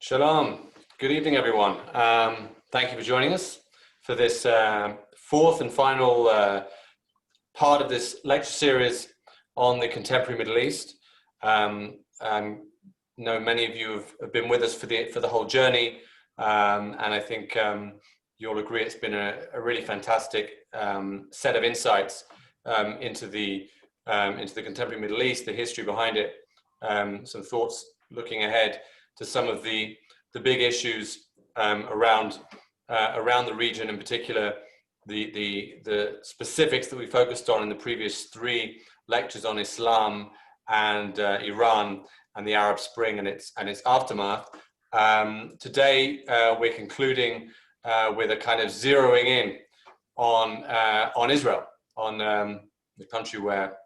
Shalom. Good evening, everyone. Thank you for joining us for this fourth and final part of this lecture series on the contemporary Middle East. I know many of you have been with us for the whole journey, and I think you'll agree it's been a really fantastic set of insights into the contemporary Middle East, the history behind it, some thoughts looking ahead to some of the big issues around the region, in particular the specifics that we focused on in the previous three lectures on Islam and Iran and the Arab Spring and its aftermath. Today we're concluding with a kind of zeroing in on Israel, on the country where,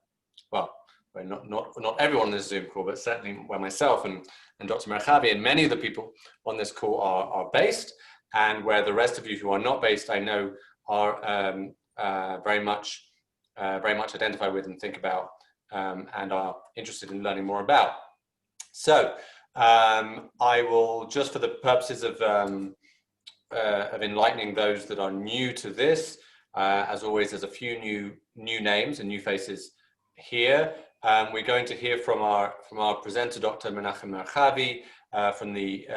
well, not everyone on this Zoom call, but certainly where myself and Dr. Merhavy and many of the people on this call are based, and where the rest of you who are not based, I know, are very much identified with and think about and are interested in learning more about. So I will, just for the purposes of enlightening those that are new to this, as always, there's a few new names and new faces here. We're going to hear from our presenter, Dr. Menahem Merhavy, from the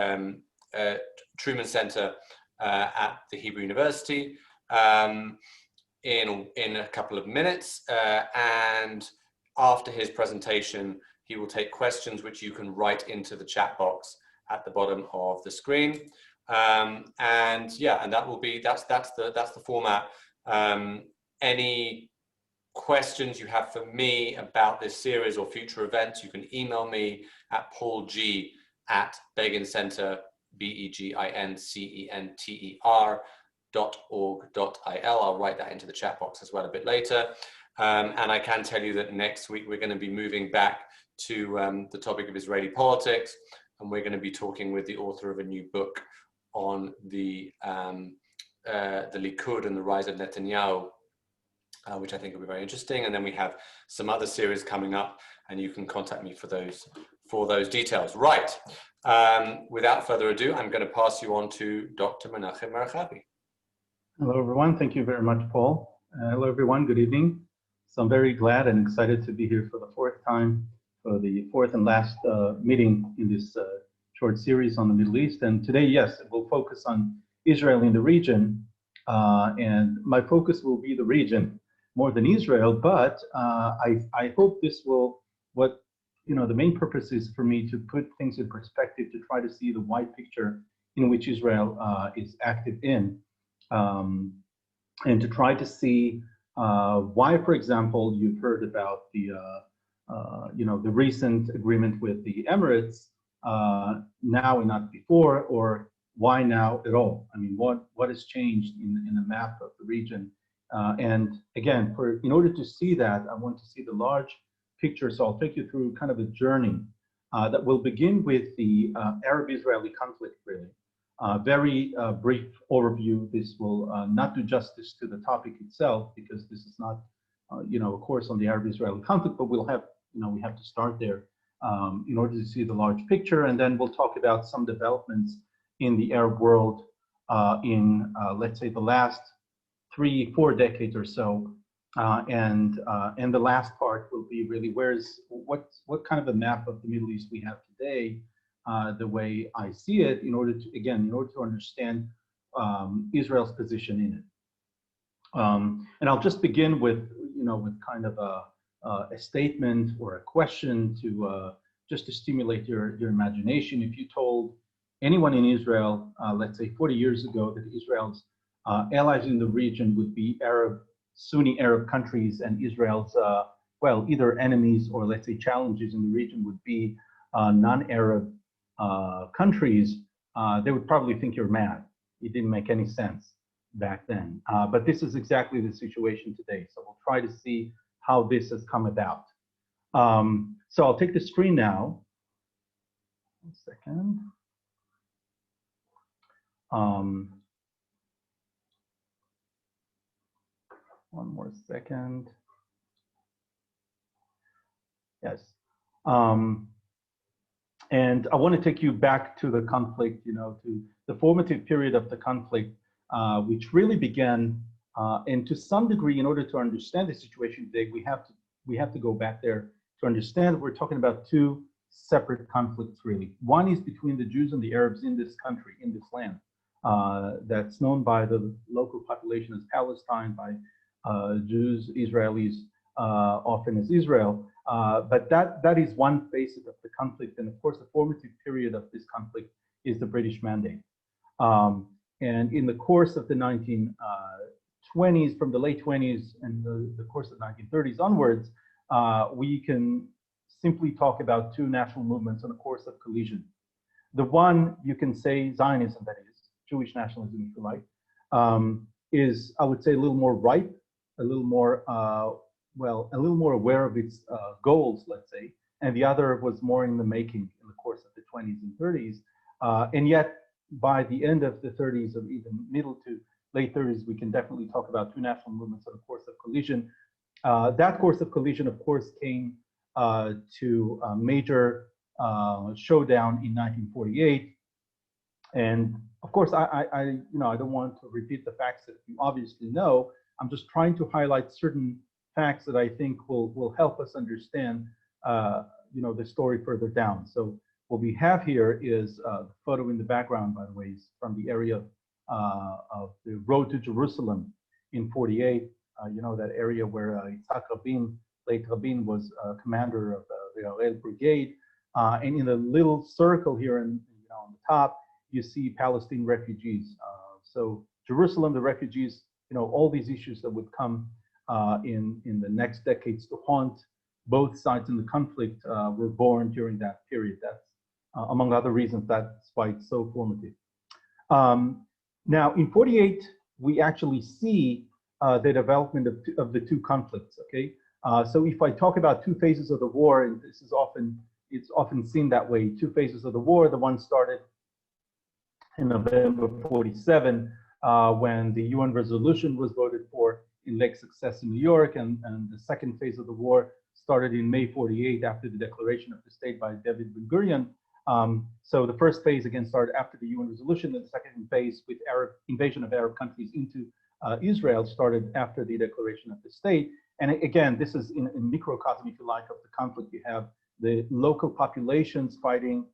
Truman Center at the Hebrew University in a couple of minutes. And after his presentation, he will take questions which you can write into the chat box at the bottom of the screen. And that will be that's the format. Any questions you have for me about this series or future events, you can email me at paulg@begincenter, begincenter.org.il. I'll write that into the chat box as well a bit later. And I can tell you that next week we're going to be moving back to the topic of Israeli politics, and we're going to be talking with the author of a new book on the Likud and the rise of Netanyahu, which I think will be very interesting. And then we have some other series coming up, and you can contact me for those details. Right. Without further ado, I'm going to pass you on to Dr. Menahem Merhavy. Hello, everyone. Thank you very much, Paul. Hello, everyone. Good evening. So I'm very glad and excited to be here for the fourth time, for the fourth and last meeting in this short series on the Middle East. And today, yes, we'll focus on Israel in the region. And my focus will be the region more than Israel, but I hope this will, the main purpose is for me to put things in perspective, to try to see the wide picture in which Israel is active in, and to try to see why, for example, you've heard about the recent agreement with the Emirates now and not before, or why now at all? I mean, what has changed in the map of the region? And again, in order to see that, I want to see the large picture. So I'll take you through kind of a journey that will begin with the Arab-Israeli conflict, really. Very brief overview. This will not do justice to the topic itself, because this is not, a course on the Arab-Israeli conflict, but we'll have, we have to start there in order to see the large picture. And then we'll talk about some developments in the Arab world in, let's say, the last 3-4 decades or so, and the last part will be really what kind of a map of the Middle East we have today, the way I see it, in order to understand Israel's position in it. And I'll just begin with kind of a statement or a question to just to stimulate your imagination. If you told anyone in Israel, let's say 40 years ago, that Israel's allies in the region would be Sunni Arab countries, and Israel's, either enemies or, let's say, challenges in the region would be non-Arab countries, they would probably think you're mad. It didn't make any sense back then. But this is exactly the situation today. So we'll try to see how this has come about. So I'll take the screen now. 1 second. One more second. Yes. And I want to take you back to the conflict, to the formative period of the conflict, which really began, and to some degree, in order to understand the situation today, we have to go back there to understand we're talking about two separate conflicts, really. One is between the Jews and the Arabs in this country, in this land, that's known by the local population as Palestine, by Jews, Israelis, often as Israel. But that is one facet of the conflict. And of course, the formative period of this conflict is the British Mandate. And in the course of the 1920s, from the late 20s and the course of the 1930s onwards, we can simply talk about two national movements on a course of collision. The one, you can say Zionism, that is, Jewish nationalism, if you like, is, I would say, a little more ripe, a little more, a little more aware of its goals, let's say, and the other was more in the making in the course of the 20s and 30s. And yet, by the end of the 30s, or even middle to late 30s, we can definitely talk about two national movements on a course of collision. That course of collision, of course, came to a major showdown in 1948. And of course, I don't want to repeat the facts that you obviously know. I'm just trying to highlight certain facts that I think will help us understand, the story further down. So what we have here is the photo in the background, by the way, is from the area of the road to Jerusalem in 48. That area where Yitzhak Rabin, late Rabin, was commander of the Harel Brigade. And in the little circle here on the top, you see Palestinian refugees. So Jerusalem, the refugees, all these issues that would come in the next decades to haunt both sides in the conflict were born during that period. That's among other reasons, that's why it's so formative. Now, in 48, we actually see the development of the two conflicts, okay? So if I talk about two phases of the war, and this is it's often seen that way, two phases of the war. The one started in November 47, when the UN resolution was voted for in Lake Success in New York, and the second phase of the war started in May 48 after the declaration of the state by David Ben-Gurion. So the first phase again started after the UN resolution, and the second phase with invasion of Arab countries into Israel started after the declaration of the state. And again, this is in microcosm, if you like, of the conflict. You have the local populations fighting.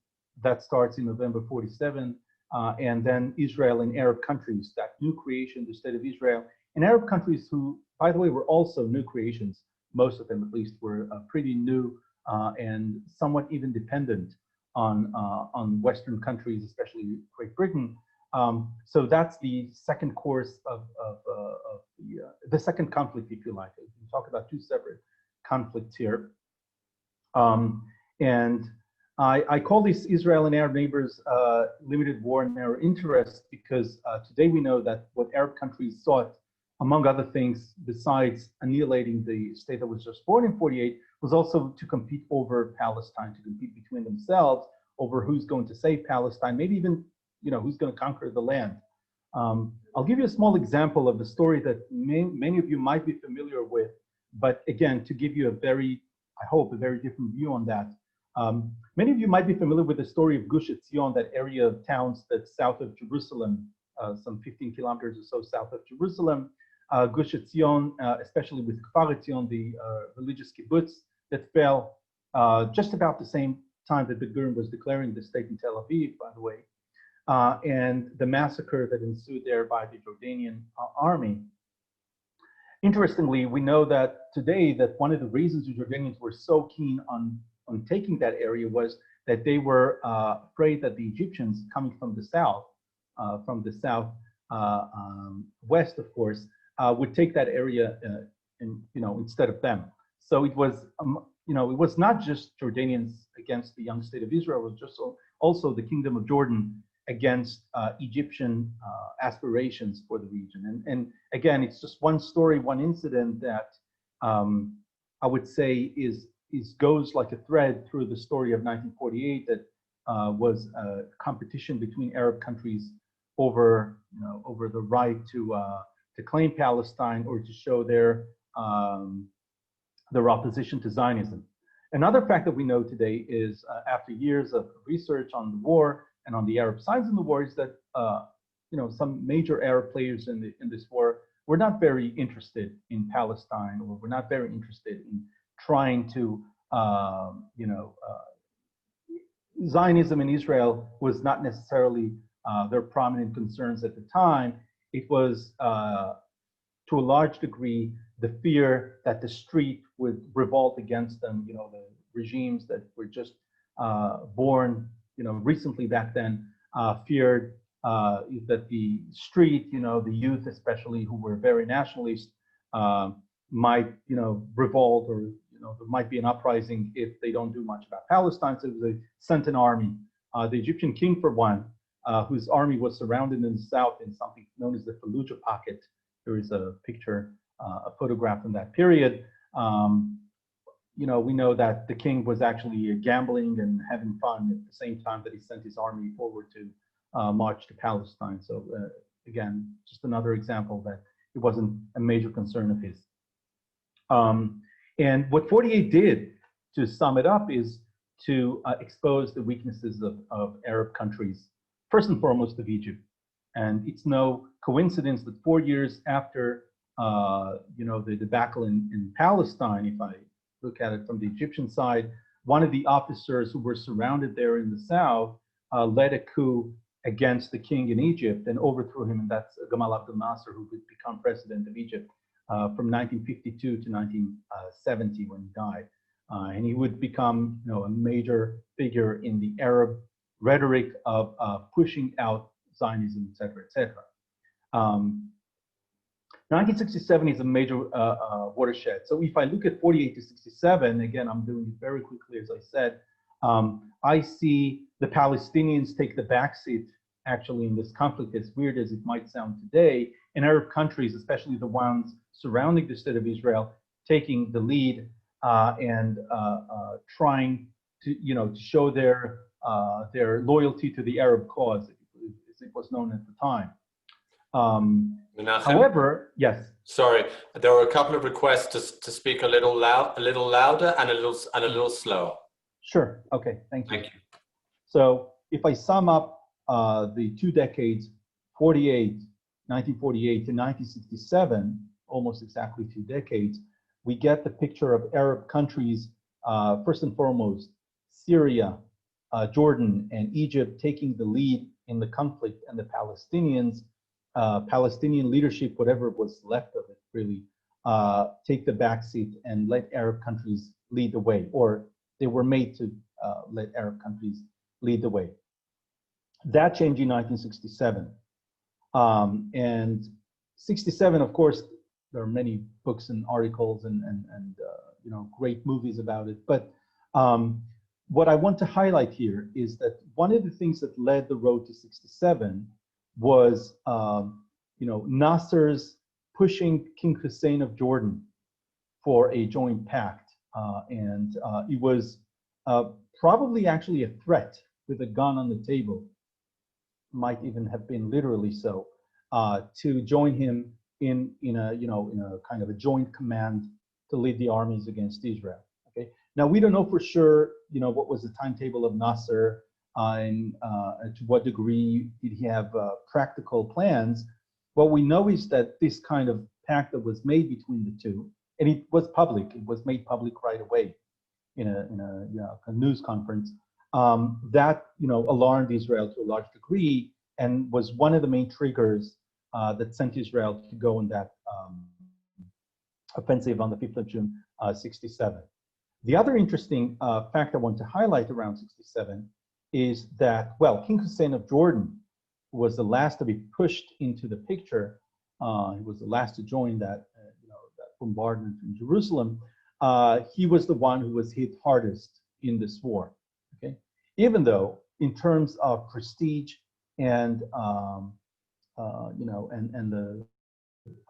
That starts in November 47. And then Israel and Arab countries, that new creation, the state of Israel, and Arab countries who, by the way, were also new creations. Most of them, at least, were pretty new and somewhat even dependent on Western countries, especially Great Britain. So that's the second course of the second conflict, if you like. We talk about two separate conflicts here. And I call these Israel and Arab neighbors limited war and narrow interest because today we know that what Arab countries sought, among other things, besides annihilating the state that was just born in 48, was also to compete over Palestine, to compete between themselves over who's going to save Palestine, maybe even who's going to conquer the land. I'll give you a small example of a story that many of you might be familiar with, but again, to give you I hope, a very different view on that. Many of you might be familiar with the story of Gush Etzion, that area of towns that's south of Jerusalem, some 15 kilometers or so south of Jerusalem. Gush Etzion, especially with Kfar Etzion, the religious kibbutz that fell just about the same time that Ben-Gurion was declaring the state in Tel Aviv, by the way, and the massacre that ensued there by the Jordanian army. Interestingly, we know that today that one of the reasons the Jordanians were so keen on taking that area was that they were afraid that the Egyptians coming from the south west, of course, would take that area instead of them. So it was it was not just Jordanians against the young state of Israel, it was just also the Kingdom of Jordan against Egyptian aspirations for the region. And again, it's just one story, one incident that I would say goes like a thread through the story of 1948 that was a competition between Arab countries over the right to claim Palestine or to show their opposition to Zionism. Another fact that we know today is after years of research on the war and on the Arab sides in the war is that some major Arab players in this war were not very interested in Palestine, or were not very interested in trying to Zionism in Israel was not necessarily their prominent concerns at the time. It was to a large degree the fear that the street would revolt against them. The regimes that were just born, recently back then, feared that the street, the youth especially, who were very nationalist, might, revolt, or there might be an uprising if they don't do much about Palestine. So they sent an army. The Egyptian king, for one, whose army was surrounded in the south in something known as the Fallujah pocket. There is a picture, a photograph from that period. We know that the king was actually gambling and having fun at the same time that he sent his army forward to march to Palestine. So again, just another example that it wasn't a major concern of his. And what 48 did, to sum it up, is to expose the weaknesses of Arab countries, first and foremost of Egypt. And it's no coincidence that 4 years after the debacle in Palestine, if I look at it from the Egyptian side, one of the officers who were surrounded there in the south led a coup against the king in Egypt and overthrew him, and that's Gamal Abdel Nasser, who would become president of Egypt from 1952 to 1970 when he died. And he would become a major figure in the Arab rhetoric of pushing out Zionism, et cetera, et cetera. 1967 is a major watershed. So if I look at 48 to 67, again, I'm doing it very quickly, as I said, I see the Palestinians take the backseat actually in this conflict, as weird as it might sound today, and Arab countries, especially the ones surrounding the state of Israel, taking the lead and trying to show their loyalty to the Arab cause, as it was known at the time. Menahem, however, yes. Sorry, there were a couple of requests to speak a little louder and a little slower. Sure. Okay. Thank you. Thank you. So if I sum up the 2 decades, 1948 to 1967, almost exactly 2 decades, we get the picture of Arab countries, first and foremost, Syria, Jordan, and Egypt taking the lead in the conflict, and the Palestinians, Palestinian leadership, whatever was left of it, really, take the backseat and let Arab countries lead the way, or they were made to let Arab countries lead the way. That changed in 1967. And 67, of course, there are many books and articles and great movies about it. But what I want to highlight here is that one of the things that led the road to 67 was Nasser's pushing King Hussein of Jordan for a joint pact. And it was probably actually a threat with a gun on the table, might even have been literally so, to join him in a kind of a joint command to lead the armies against Israel. Okay. Now we don't know for sure, what was the timetable of Nasser and to what degree did he have practical plans. What we know is that this kind of pact that was made between the two, and it was public, it was made public right away in a news conference, that alarmed Israel to a large degree and was one of the main triggers that sent Israel to go on that offensive on the 5th of June, 67. The other interesting fact I want to highlight around 67 is that, well, King Hussein of Jordan was the last to be pushed into the picture. He was the last to join that, that bombardment in Jerusalem. He was the one who was hit hardest in this war. Okay, even though in terms of prestige and and the,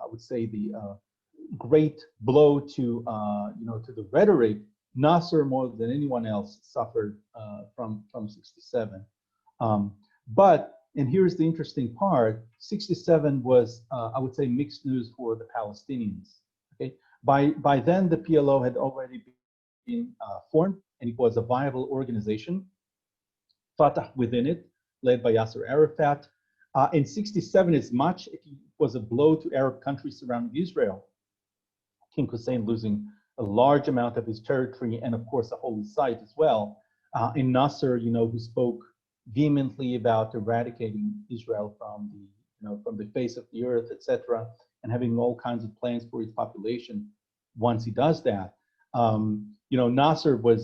I would say, the great blow to to the rhetoric, Nasser more than anyone else suffered from 67. But, and here's the interesting part, 67 was, I would say, mixed news for the Palestinians. Okay, by then the PLO had already been formed, and it was a viable organization. Fatah within it, led by Yasser Arafat. In 67, as much it was a blow to Arab countries surrounding Israel. King Hussein losing a large amount of his territory and, of course, a holy site as well. And Nasser, who spoke vehemently about eradicating Israel from the face of the earth, etc., and having all kinds of plans for its population. Once he does that, Nasser was,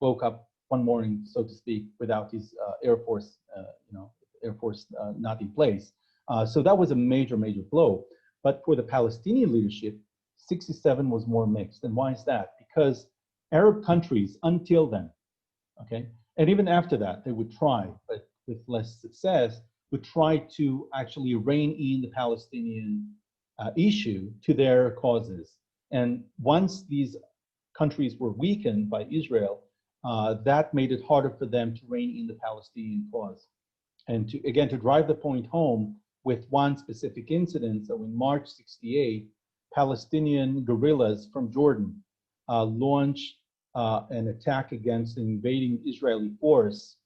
woke up one morning, so to speak, without his Air Force, not in place. So that was a major, major blow. But for the Palestinian leadership, 67 was more mixed. And why is that? Because Arab countries, until then, okay, and even after that, they would try, but with less success, would try to actually rein in the Palestinian issue to their causes. And once these countries were weakened by Israel, that made it harder for them to rein in the Palestinian cause. And to drive the point home with one specific incident, so in March 68, Palestinian guerrillas from Jordan launched an attack against an invading Israeli force.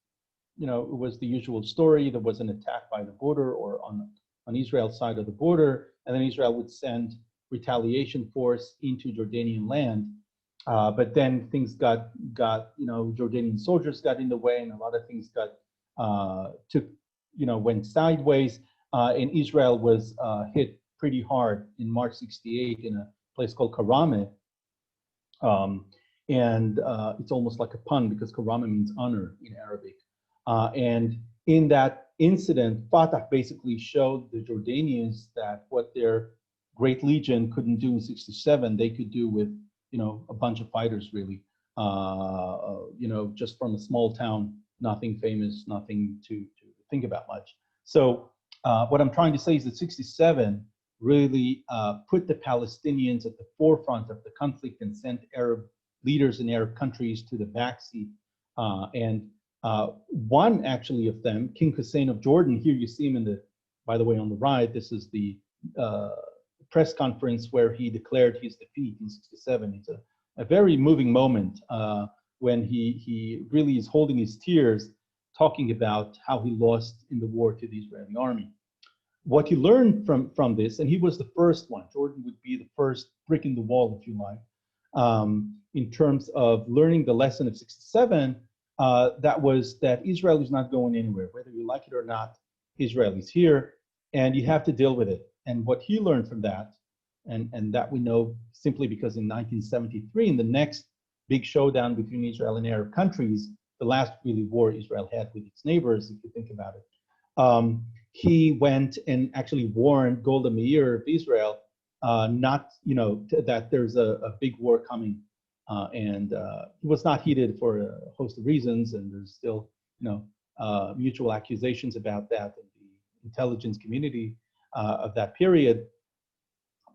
It was the usual story. There was an attack by the border or on Israel's side of the border, and then Israel would send retaliation force into Jordanian land. But then things got Jordanian soldiers got in the way, and a lot of things went sideways. And Israel was hit pretty hard in March 68 in a place called Karame. And it's almost like a pun because Karame means honor in Arabic. And in that incident, Fatah basically showed the Jordanians that what their Great Legion couldn't do in 67, they could do with, a bunch of fighters really, just from a small town, nothing famous, nothing to think about much. So what I'm trying to say is that 67 really put the Palestinians at the forefront of the conflict and sent Arab leaders in Arab countries to the backseat. And one actually of them, King Hussein of Jordan, here you see him by the way, on the right, this is the press conference where he declared his defeat in 67. It's a very moving moment when he really is holding his tears, talking about how he lost in the war to the Israeli army. What he learned from this, and he was the first one, Jordan would be the first brick in the wall, if you like, in terms of learning the lesson of 67, that was that Israel is not going anywhere. Whether you like it or not, Israel is here, and you have to deal with it. And what he learned from that, and that we know simply because in 1973, in the next big showdown between Israel and Arab countries, the last really war Israel had with its neighbors, if you think about it, he went and actually warned Golda Meir of Israel that there's a big war coming. And it was not heeded for a host of reasons, and there's still mutual accusations about that in the intelligence community of that period.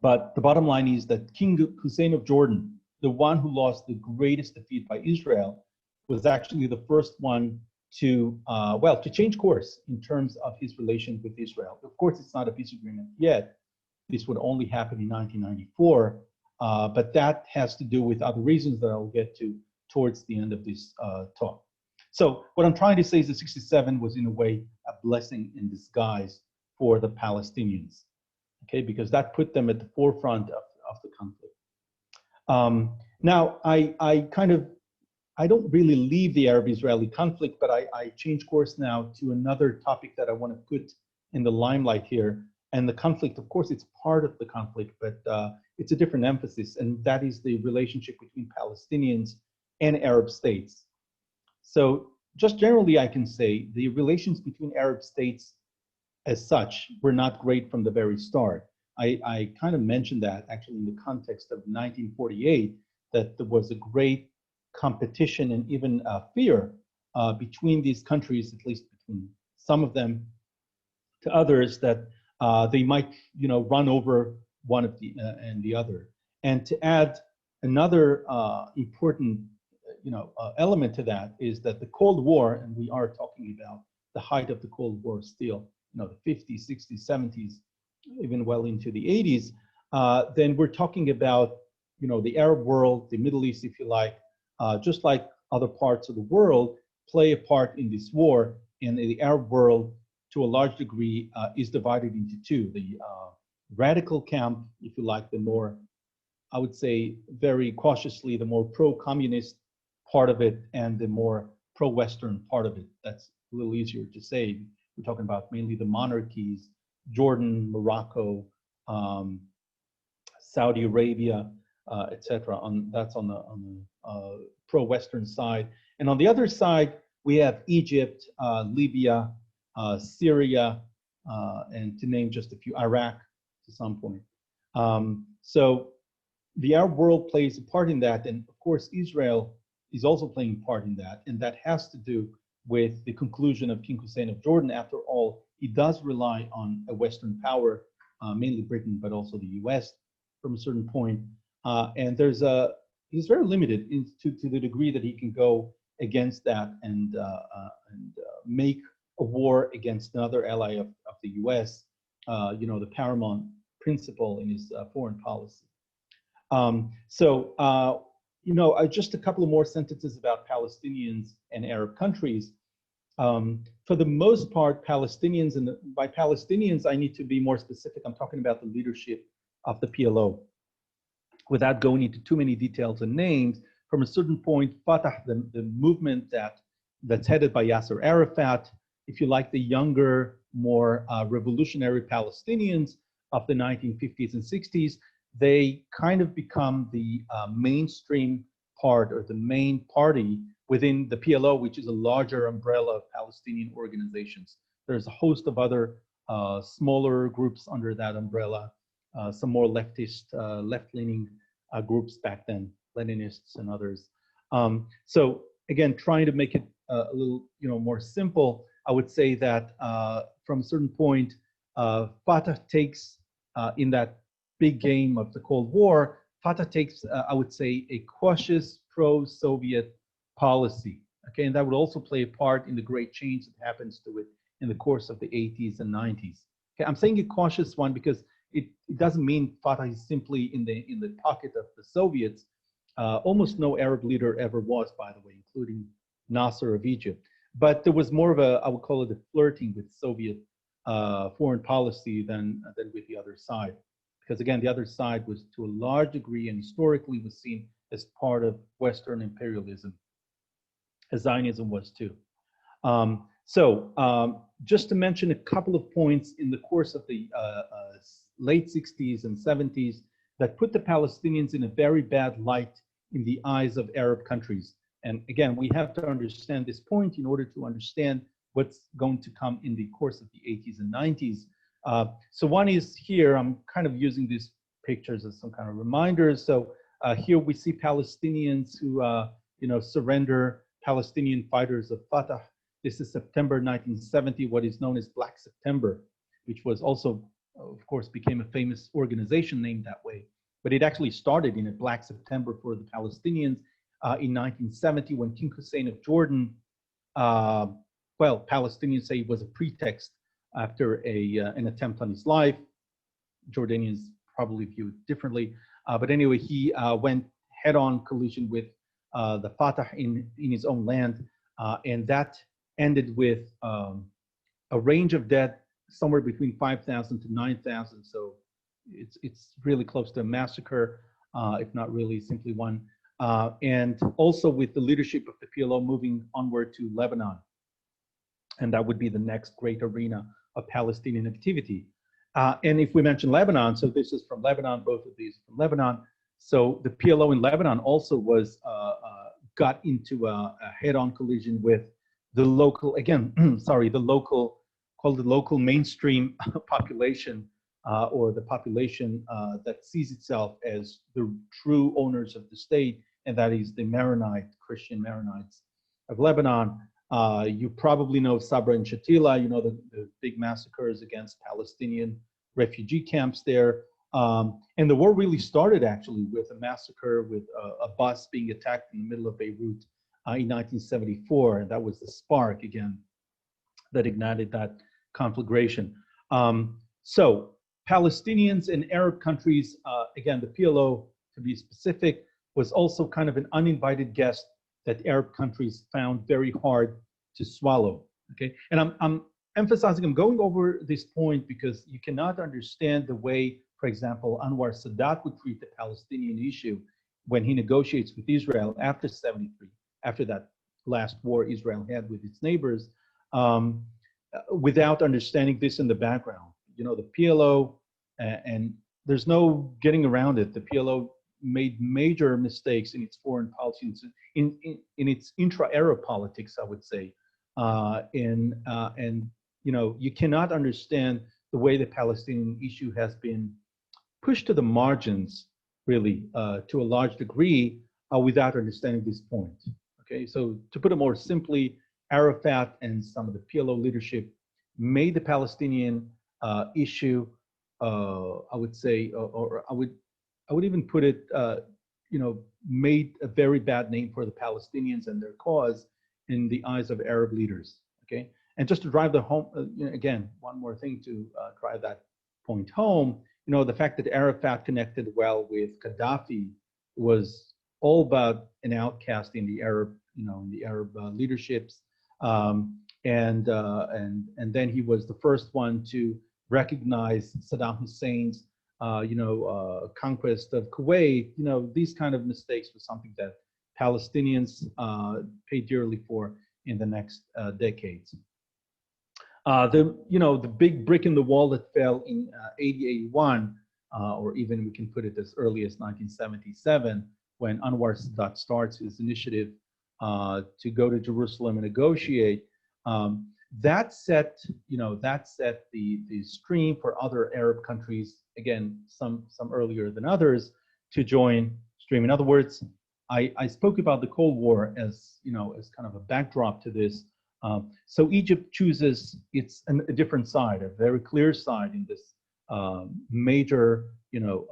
But the bottom line is that King Hussein of Jordan, the one who lost the greatest defeat by Israel, was actually the first one to change course in terms of his relations with Israel. Of course, it's not a peace agreement yet. This would only happen in 1994, but that has to do with other reasons that I'll get to towards the end of this talk. So what I'm trying to say is that 67 was in a way a blessing in disguise for the Palestinians, okay, because that put them at the forefront of the conflict. Now, I don't really leave the Arab-Israeli conflict, but I change course now to another topic that I want to put in the limelight here. And the conflict, of course, it's part of the conflict, but it's a different emphasis, and that is the relationship between Palestinians and Arab states. So just generally, I can say the relations between Arab states as such were not great from the very start. I kind of mentioned that actually in the context of 1948, that there was a great competition and even fear between these countries, at least between some of them to others, that they might, run over one of the other. And to add another important, element to that is that the Cold War, and we are talking about the height of the Cold War still, the 50s, 60s, 70s, even well into the 80s, then we're talking about the Arab world, the Middle East, if you like, just like other parts of the world, play a part in this war. And the Arab world, to a large degree, is divided into two. The radical camp, if you like, the more, I would say very cautiously, the more pro-communist part of it and the more pro-Western part of it. That's a little easier to say. We're talking about mainly the monarchies, Jordan, Morocco, Saudi Arabia, etc. That's on the pro-Western side. And on the other side, we have Egypt, Libya, Syria, and to name just a few, Iraq to some point. So the Arab world plays a part in that, and of course Israel is also playing a part in that, and that has to do with the conclusion of King Hussein of Jordan. After all, he does rely on a Western power, mainly Britain, but also the US from a certain point. And he's very limited to the degree that he can go against that and make a war against another ally of the US, the paramount principle in his foreign policy. Just a couple of more sentences about Palestinians and Arab countries. For the most part, Palestinians, and by Palestinians, I need to be more specific. I'm talking about the leadership of the PLO. Without going into too many details and names, from a certain point, Fatah, the movement that's headed by Yasser Arafat, if you like, the younger, more revolutionary Palestinians of the 1950s and 60s, they kind of become the mainstream part or the main party within the PLO, which is a larger umbrella of Palestinian organizations. There's a host of other smaller groups under that umbrella, some more leftist, left-leaning groups back then, Leninists and others. So again, trying to make it a little more simple, I would say that from a certain point, Fatah takes in that big game of the Cold War, Fatah takes, I would say, a cautious pro-Soviet policy. Okay, and that would also play a part in the great change that happens to it in the course of the 80s and 90s. Okay, I'm saying a cautious one because it doesn't mean Fatah is simply in the pocket of the Soviets. Almost no Arab leader ever was, by the way, including Nasser of Egypt. But there was more of a, I would call it a flirting with Soviet foreign policy than with the other side. Because again, the other side was to a large degree and historically was seen as part of Western imperialism, as Zionism was too. Just to mention a couple of points in the course of the late 60s and 70s that put the Palestinians in a very bad light in the eyes of Arab countries. And again, we have to understand this point in order to understand what's going to come in the course of the 80s and 90s. So one is here, I'm kind of using these pictures as some kind of reminders. So here we see Palestinians who surrender, Palestinian fighters of Fatah. This is September 1970, what is known as Black September, which was also, of course, became a famous organization named that way. But it actually started in a Black September for the Palestinians in 1970 when King Hussein of Jordan, Palestinians say it was a pretext after an attempt on his life. Jordanians probably view it differently. But anyway, he went head-on collision with the Fatah in his own land. And that ended with a range of death somewhere between 5,000 to 9,000. So it's really close to a massacre, if not really simply one. And also with the leadership of the PLO moving onward to Lebanon. And that would be the next great arena of Palestinian activity. And if we mention Lebanon, so this is from Lebanon, both of these from Lebanon. So the PLO in Lebanon also was got into a head-on collision with the local, again, called the local mainstream population, or the population that sees itself as the true owners of the state, and that is the Maronite, Christian Maronites of Lebanon. You probably know Sabra and Shatila, the big massacres against Palestinian refugee camps there. And the war really started actually with a massacre with a bus being attacked in the middle of Beirut in 1974. And that was the spark again that ignited that conflagration. So Palestinians in Arab countries, again, the PLO to be specific, was also kind of an uninvited guest that Arab countries found very hard to swallow. Okay, and I'm emphasizing, I'm going over this point because you cannot understand the way, for example, Anwar Sadat would treat the Palestinian issue when he negotiates with Israel after 73, after that last war Israel had with its neighbors, without understanding this in the background. You know, the PLO, and there's no getting around it, the PLO made major mistakes in its foreign policy, in its intra-Arab politics, I would say. And you know, you cannot understand the way the Palestinian issue has been pushed to the margins, really, to a large degree, without understanding this point. Okay, so to put it more simply, Arafat and some of the PLO leadership made the Palestinian issue, I would say, or I would even put it, you know, made a very bad name for the Palestinians and their cause in the eyes of Arab leaders. Okay, and just to drive the home, you know, again, one more thing to drive that point home, you know, the fact that Arafat connected well with Gaddafi was all about an outcast in the Arab, you know, in the Arab leaderships, and then he was the first one to recognize Saddam Hussein's, you know, conquest of Kuwait. You know, these kind of mistakes was something that Palestinians paid dearly for in the next decades. You know, the big brick in the wall that fell in 80-81, or even we can put it as early as 1977, when Anwar Sadat starts his initiative to go to Jerusalem and negotiate. That set, you know, that set the stream for other Arab countries, again, some earlier than others, to join stream. In other words, I spoke about the Cold War as, you know, as kind of a backdrop to this. So Egypt chooses a different side, a very clear side in this major, you know,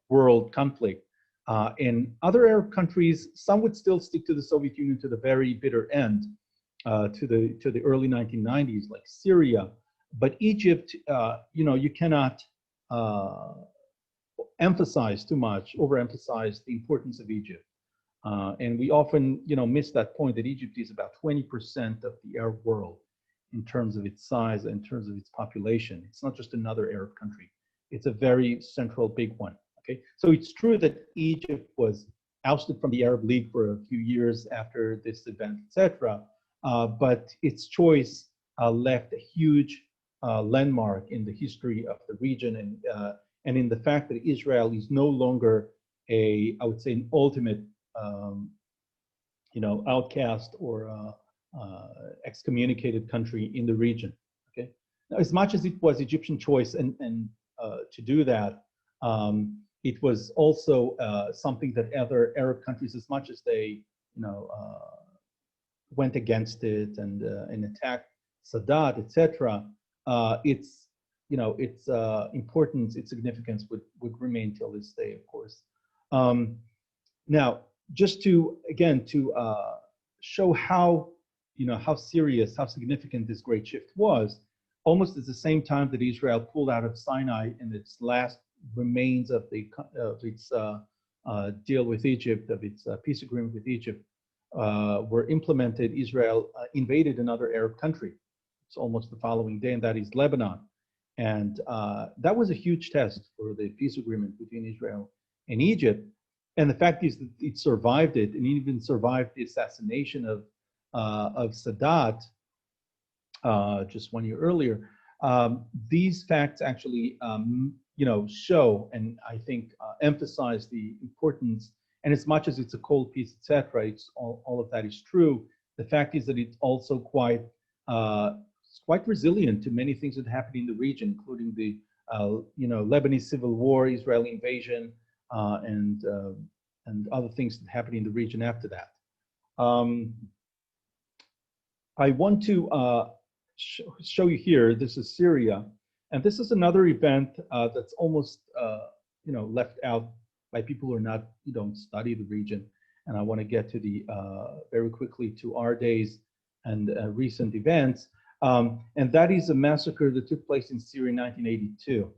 world conflict. In other Arab countries, some would still stick to the Soviet Union to the very bitter end, to the early 1990s, like Syria. But Egypt, you know, you cannot emphasize too much, overemphasize the importance of Egypt. And we often, you know, miss that point that Egypt is about 20% of the Arab world in terms of its size, in terms of its population. It's not just another Arab country. It's a very central big one. Okay, so it's true that Egypt was ousted from the Arab League for a few years after this event, etc. But its choice left a huge landmark in the history of the region, and in the fact that Israel is no longer I would say, an ultimate, you know, outcast or excommunicated country in the region. Okay, now, as much as it was Egyptian choice and to do that, it was also something that other Arab countries, as much as they, you know, went against it and attacked Sadat, etc. Its, you know, its importance, its significance would remain till this day, of course. Now, just to again to show how, you know, how serious, how significant this great shift was, almost at the same time that Israel pulled out of Sinai and its last remains of its deal with Egypt, of its peace agreement with Egypt, were implemented, Israel invaded another Arab country. It's almost the following day, and that is Lebanon. And that was a huge test for the peace agreement between Israel and Egypt. And the fact is that it survived it, and even survived the assassination of Sadat just 1 year earlier. These facts actually, you know, show and I think emphasize the importance. And as much as it's a cold peace, etc., it's all of that is true. The fact is that it's also quite resilient to many things that happen in the region, including the you know, Lebanese civil war, Israeli invasion, and other things that happened in the region after that. I want to show you here. This is Syria, and this is another event that's almost you know, left out by people who don't study the region. And I want to get to the very quickly to our days and recent events. And that is a massacre that took place in Syria in 1982.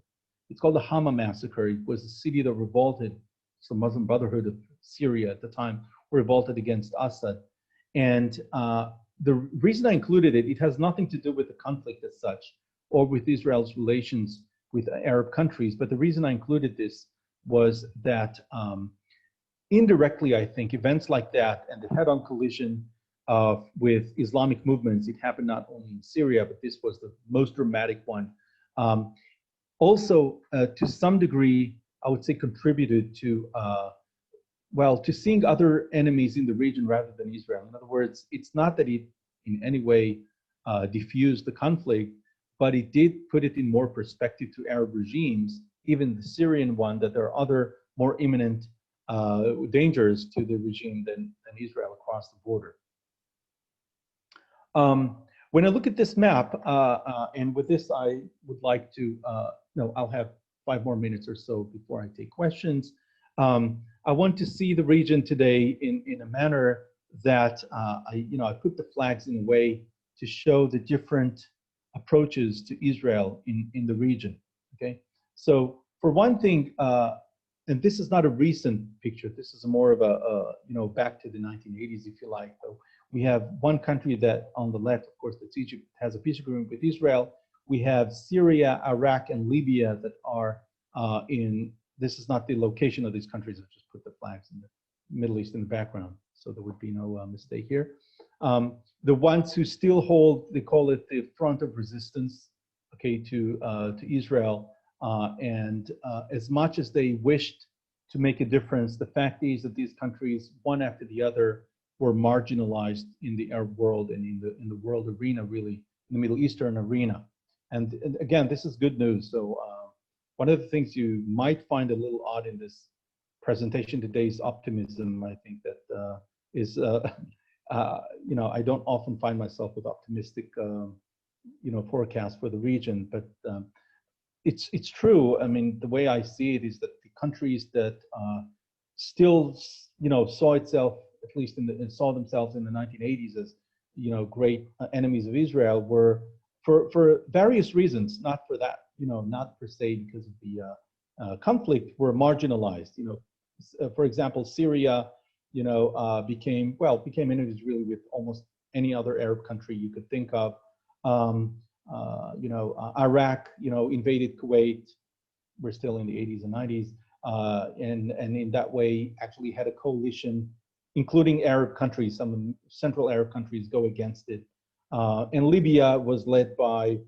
It's called the Hama Massacre. It was a city that revolted so Muslim Brotherhood of Syria at the time, revolted against Assad. And the reason I included it, it has nothing to do with the conflict as such, or with Israel's relations with Arab countries. But the reason I included this was that indirectly, I think, events like that and the head-on collision with Islamic movements, it happened not only in Syria, but this was the most dramatic one. Also, to some degree, I would say contributed to, well, to seeing other enemies in the region rather than Israel. In other words, it's not that it in any way diffused the conflict, but it did put it in more perspective to Arab regimes, even the Syrian one, that there are other more imminent dangers to the regime than Israel across the border. When I look at this map, and with this I would like to, no, I'll have 5 more minutes or so before I take questions. I want to see the region today in a manner that I put the flags in a way to show the different approaches to Israel in the region. Okay, so for one thing, and this is not a recent picture. This is more of a back to the 1980s, if you like. So we have one country that on the left, of course, that's Egypt, has a peace agreement with Israel. We have Syria, Iraq, and Libya that are in. This is not the location of these countries. I've just put the flags in the Middle East in the background, so there would be no mistake here. The ones who still hold, they call it the front of resistance, okay, to Israel. And as much as they wished to make a difference, the fact is that these countries, one after the other, were marginalized in the Arab world and in the world arena, really, in the Middle Eastern arena. And again, this is good news. So one of the things you might find a little odd in this presentation today is optimism. I think that is, I don't often find myself with optimistic, forecasts for the region, but it's true. I mean, the way I see it is that the countries that still, saw itself, at least saw themselves in the 1980s as, great enemies of Israel were, for various reasons, not for that, not per se because of the conflict, were marginalized. For example, Syria, became enemies really with almost any other Arab country you could think of. Iraq, invaded Kuwait. We're still in the 80s and 90s, and in that way actually had a coalition, including Arab countries. Some Central Arab countries go against it. And Libya was led by,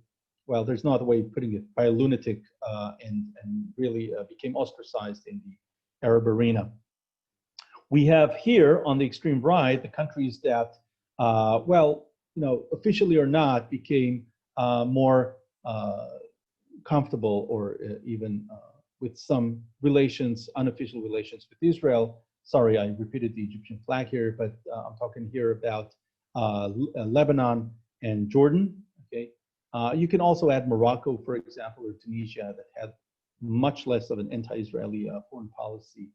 well, there's no other way of putting it, by a lunatic, and really became ostracized in the Arab arena. We have here on the extreme right the countries that, officially or not, became more comfortable or even with some relations, unofficial relations with Israel. Sorry, I repeated the Egyptian flag here, but I'm talking here about Lebanon and Jordan. Okay, you can also add Morocco, for example, or Tunisia, that had much less of an anti-Israeli foreign policy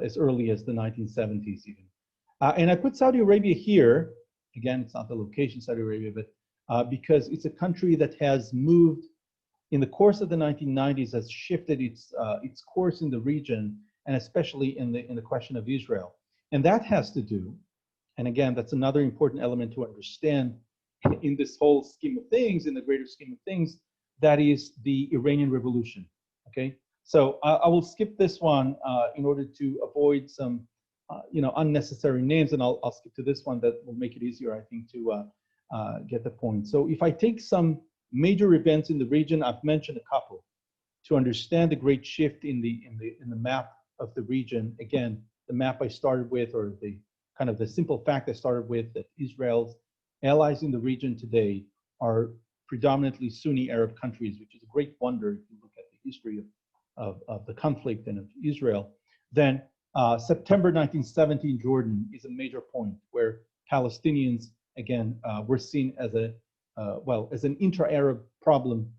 as early as the 1970s even. And I put Saudi Arabia here. Again, it's not the location, Saudi Arabia, but because it's a country that has moved in the course of the 1990s, has shifted its course in the region, and especially in the question of Israel. And that has to do, and again, that's another important element to understand in this whole scheme of things, in the greater scheme of things, that is the Iranian Revolution. Okay, so I will skip this one in order to avoid some unnecessary names, and I'll skip to this one that will make it easier, I think, to get the point. So if I take some major events in the region, I've mentioned a couple, to understand the great shift in the map of the region. Again, the map I started with, or the kind of the simple fact I started with, that Israel's allies in the region today are predominantly Sunni Arab countries, which is a great wonder if you look at the history of the conflict and of Israel. Then September 1970 in Jordan is a major point where Palestinians, again, were seen as as an intra-Arab problem,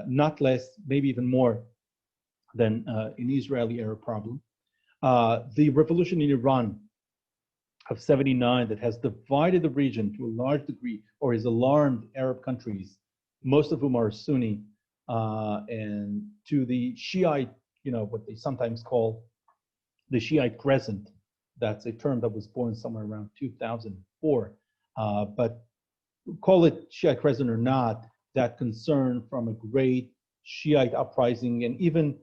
not less, maybe even more than an Israeli-Arab problem. The revolution in Iran of '79 that has divided the region to a large degree, or has alarmed Arab countries, most of whom are Sunni, and to the Shiite, what they sometimes call the Shiite Crescent. That's a term that was born somewhere around 2004. But call it Shiite Crescent or not, that concern from a great Shiite uprising, and even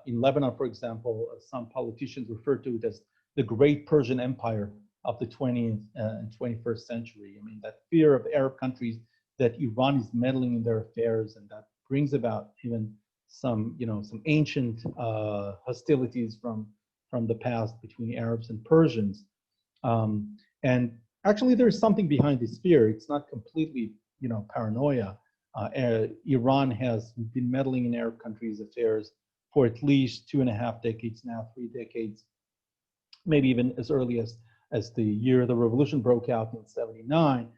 in Lebanon, for example, some politicians refer to it as the great Persian Empire of the 20th and 21st century. I mean, that fear of Arab countries that Iran is meddling in their affairs, and that brings about even some, some ancient hostilities from the past between Arabs and Persians. And actually, there's something behind this fear. It's not completely, paranoia. Iran has been meddling in Arab countries' affairs for at least 2.5 decades now, 3 decades, maybe even as early as the year the revolution broke out in '79.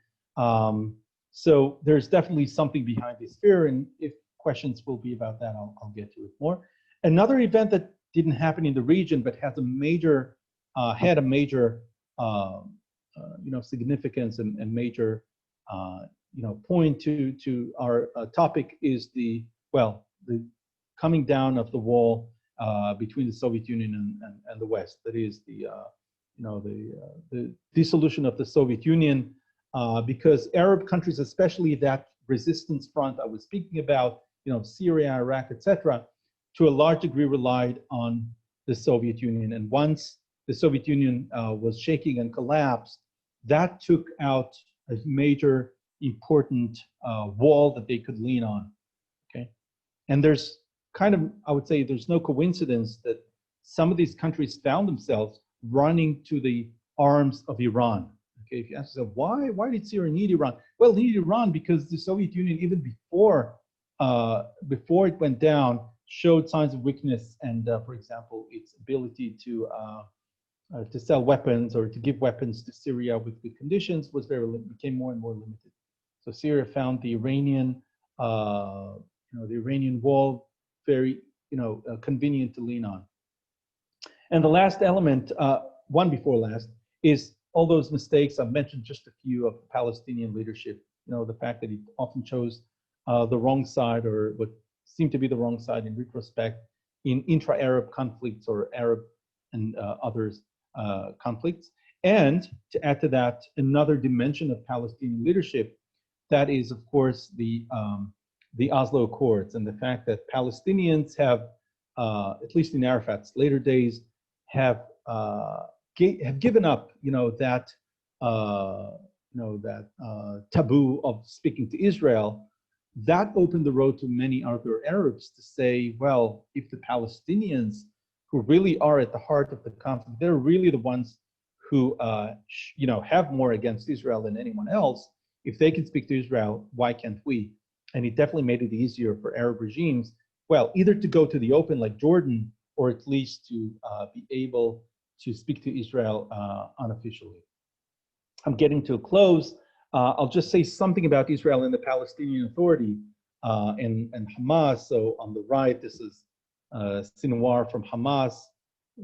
So there's definitely something behind this fear, and if questions will be about that, I'll get to it more. Another event that didn't happen in the region but has a major, had a major, significance and major, point to our topic is the coming down of the wall between the Soviet Union and the West. That is the dissolution of the Soviet Union, because Arab countries, especially that resistance front I was speaking about, Syria, Iraq, etc., to a large degree relied on the Soviet Union. And once the Soviet Union was shaking and collapsed, that took out a major, important wall that they could lean on. Okay, and there's kind of, I would say, there's no coincidence that some of these countries found themselves running to the arms of Iran. Okay, if you ask yourself, why did Syria need Iran? Well, it needed Iran because the Soviet Union, even before it went down, showed signs of weakness, and for example, its ability to sell weapons or to give weapons to Syria with good conditions became more and more limited. So Syria found the Iranian, the Iranian wall very, convenient to lean on. And the last element, one before last, is all those mistakes. I've mentioned just a few of the Palestinian leadership. The fact that he often chose the wrong side, or what seemed to be the wrong side in retrospect, in intra-Arab conflicts or Arab and others conflicts. And to add to that, another dimension of Palestinian leadership, that is, of course, the Oslo Accords, and the fact that Palestinians have, at least in Arafat's later days, have given up, that taboo of speaking to Israel. That opened the road to many other Arabs to say, well, if the Palestinians, who really are at the heart of the conflict, they're really the ones who, have more against Israel than anyone else. If they can speak to Israel, why can't we? And it definitely made it easier for Arab regimes, well, either to go to the open like Jordan, or at least to be able to speak to Israel unofficially. I'm getting to a close. I'll just say something about Israel and the Palestinian Authority and Hamas. So on the right, this is Sinwar from Hamas.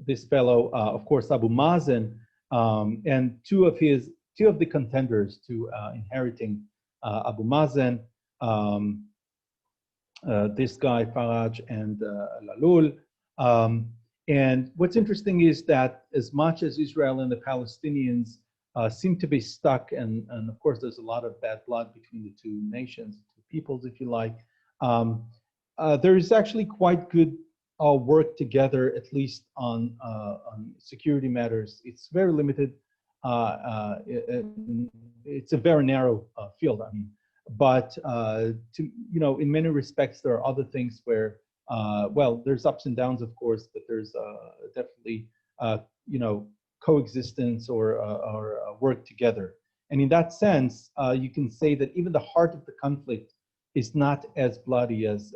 This fellow, of course, Abu Mazen, and two of the contenders to inheriting Abu Mazen, this guy Faraj and Lalul. And what's interesting is that as much as Israel and the Palestinians seem to be stuck, and of course there's a lot of bad blood between the two nations, two peoples, if you like, there is actually quite good work together, at least on security matters. It's very limited. It's a very narrow field, I mean. But in many respects, there are other things where, well, there's ups and downs, of course, but there's definitely, coexistence or work together. And in that sense, you can say that even the heart of the conflict is not as bloody as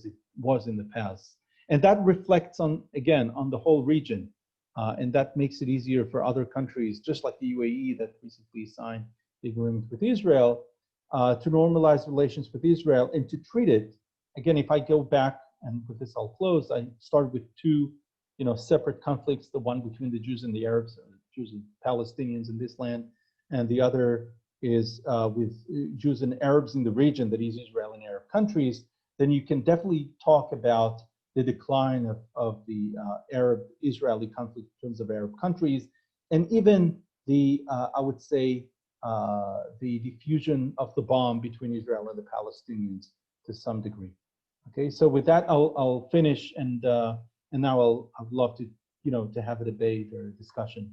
it was in the past. And that reflects on the whole region. And that makes it easier for other countries, just like the UAE that recently signed the agreement with Israel, to normalize relations with Israel and to treat it. Again, if I go back, and with this I'll close, I started with two separate conflicts, the one between the Jews and the Arabs, Jews and Palestinians in this land, and the other is with Jews and Arabs in the region, that is Israel and Arab countries, then you can definitely talk about the decline of the Arab-Israeli conflict in terms of Arab countries, and even the, I would say, the diffusion of the bomb between Israel and the Palestinians to some degree. Okay, so with that, I'll finish, and now I'd love to, to have a debate or a discussion.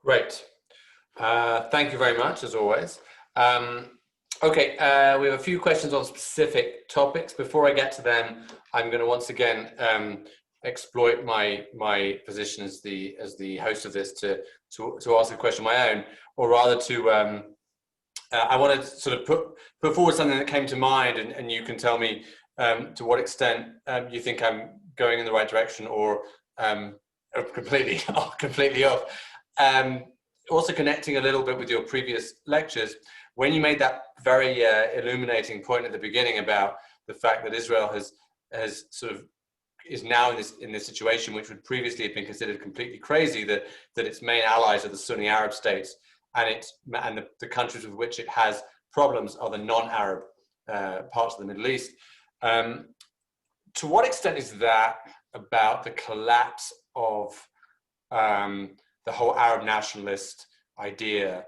Great. Thank you very much, as always. Okay, we have a few questions on specific topics. Before I get to them, I'm going to once again exploit my position as the host of this to ask a question of my own, or rather to I want to sort of put forward something that came to mind, and you can tell me to what extent you think I'm going in the right direction, or completely off. Also connecting a little bit with your previous lectures, when you made that very illuminating point at the beginning about the fact that Israel has sort of is now in this situation, which would previously have been considered completely crazy, that its main allies are the Sunni Arab states, and the countries with which it has problems are the non-Arab parts of the Middle East. To what extent is that about the collapse of the whole Arab nationalist idea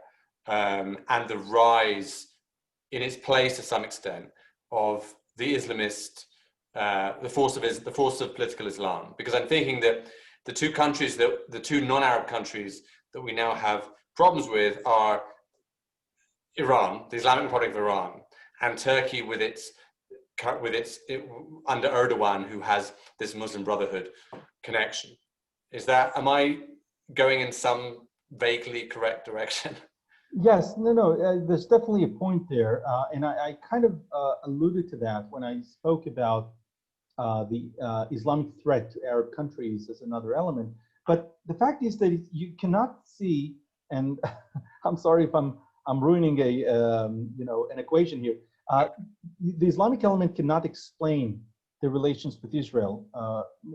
and the rise in its place to some extent of the Islamist, the force of political Islam? Because I'm thinking that the two non-Arab countries that we now have problems with are Iran, the Islamic Republic of Iran, and Turkey with its under Erdogan, who has this Muslim Brotherhood connection. Am I going in some vaguely correct direction? Yes, no, there's definitely a point there, and I kind of alluded to that when I spoke about the Islamic threat to Arab countries as another element. But the fact is that you cannot see, and I'm sorry if I'm ruining an equation here. The Islamic element cannot explain the relations with Israel.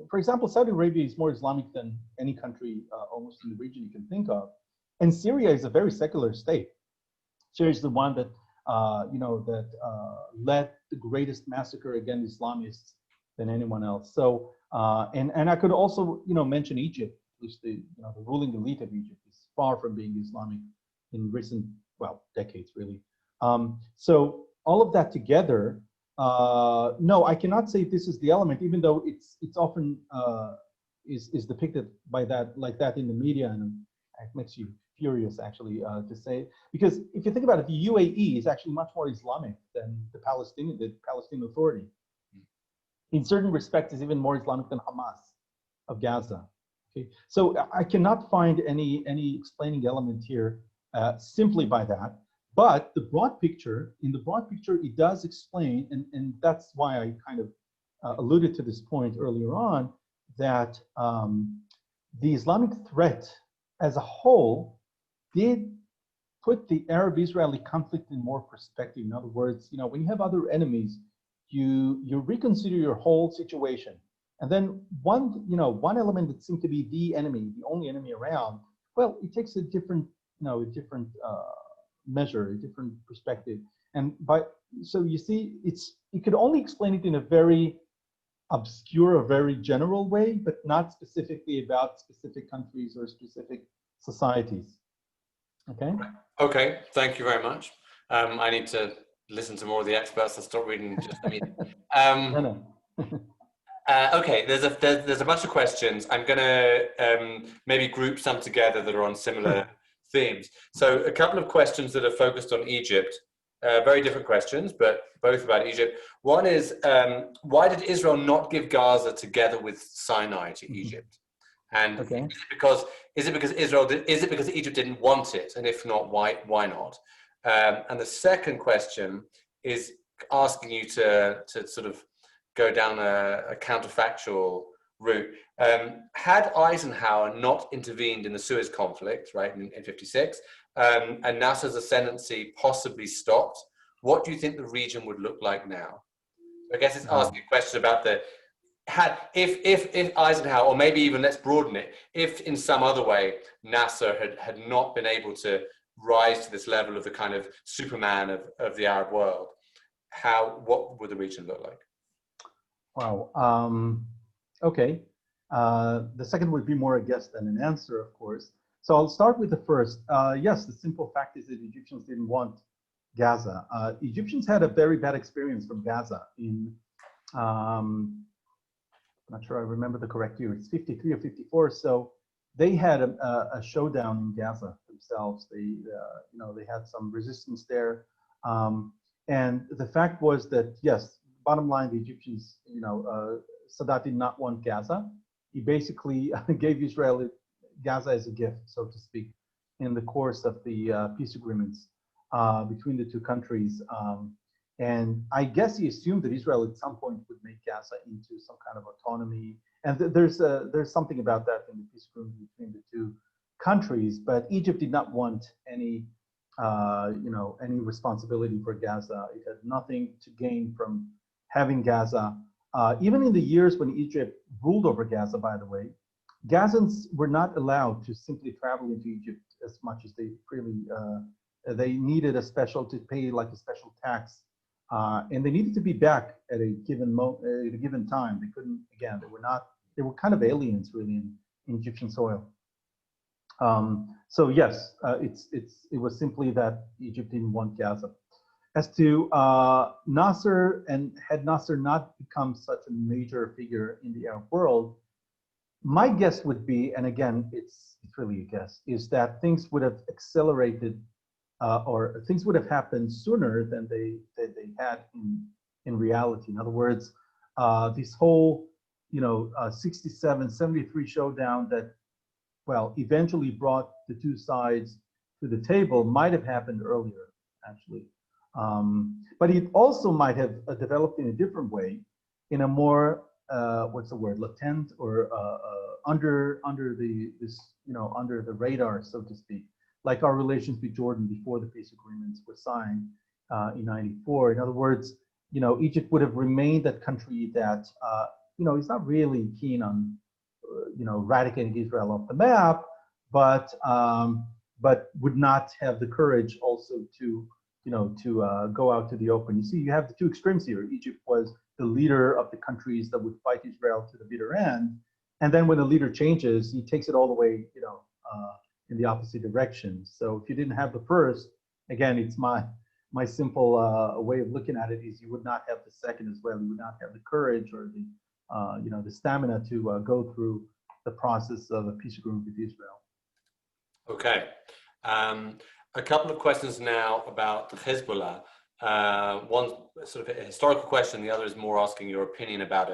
For example, Saudi Arabia is more Islamic than any country almost in the region you can think of. And Syria is a very secular state. Syria is the one that, led the greatest massacre against Islamists than anyone else. So, and I could also, mention Egypt. At least the ruling elite of Egypt is far from being Islamic in recent, decades really. So all of that together, no, I cannot say this is the element, even though it's often is depicted like that in the media, and it makes you furious actually to say, because if you think about it, the UAE is actually much more Islamic than the Palestinian Authority. In certain respects, is even more Islamic than Hamas of Gaza. Okay, so I cannot find any explaining element here simply by that. But in the broad picture, it does explain, and that's why I kind of alluded to this point earlier on, that the Islamic threat as a whole did put the Arab-Israeli conflict in more perspective. In other words, when you have other enemies, you reconsider your whole situation. And then one element that seemed to be the enemy, the only enemy around, well, it takes a different measure, a different perspective. And so you see, you could only explain it in a very obscure, a very general way, but not specifically about specific countries or specific societies. Okay. Okay. Thank you very much. I need to listen to more of the experts and stop reading just me. No. Okay. There's a bunch of questions. I'm going to maybe group some together that are on similar themes. So a couple of questions that are focused on Egypt. Very different questions, but both about Egypt. One is, why did Israel not give Gaza together with Sinai to Egypt? And is it because Egypt didn't want it? And if not, why not? And the second question is asking you to sort of go down a counterfactual route. Had Eisenhower not intervened in the Suez conflict, right, in 56, and Nasser's ascendancy possibly stopped, what do you think the region would look like now? I guess it's asking a question about if Eisenhower, or maybe even let's broaden it, if in some other way Nasser had not been able to rise to this level of the kind of Superman of the Arab world, what would the region look like? Wow. Okay. The second would be more a guess than an answer, of course. So I'll start with the first. Yes, the simple fact is that Egyptians didn't want Gaza. Egyptians had a very bad experience from Gaza in, I'm not sure I remember the correct year, it's 53 or 54. So they had a showdown in Gaza themselves. They, they had some resistance there. And the fact was that, yes, bottom line, the Egyptians, Sadat did not want Gaza. He basically gave Israel Gaza as a gift, so to speak, in the course of the peace agreements between the two countries. And I guess he assumed that Israel at some point would make Gaza into some kind of autonomy. And there's something about that in the peace agreement between the two countries. But Egypt did not want any responsibility for Gaza. It had nothing to gain from having Gaza. Even in the years when Egypt ruled over Gaza, by the way, Gazans were not allowed to simply travel into Egypt as much as they freely. They needed to pay like a special tax, and they needed to be back at a given time. They couldn't. Again, they were kind of aliens really in Egyptian soil. So yes, it was simply that Egypt didn't want Gaza. As to Nasser, and had Nasser not become such a major figure in the Arab world, my guess would be, and again, it's really a guess, is that things would have accelerated or things would have happened sooner than they had in reality. In other words, this whole 67, 73 showdown that, well, eventually brought the two sides to the table might have happened earlier, actually. But it also might have developed in a different way, in a more latent or under the radar, so to speak, like our relations with Jordan before the peace agreements were signed in '94. In other words, Egypt would have remained that country that is not really keen on eradicating Israel off the map, but would not have the courage also to go out to the open. You see, you have the two extremes here. Egypt was the leader of the countries that would fight Israel to the bitter end, and then when the leader changes, he takes it all the way, in the opposite direction. So if you didn't have the first, again, it's my simple way of looking at it is you would not have the second as well. You would not have the courage or the stamina to go through the process of a peace agreement with Israel. Okay. A couple of questions now about Hezbollah. One sort of a historical question, the other is more asking your opinion about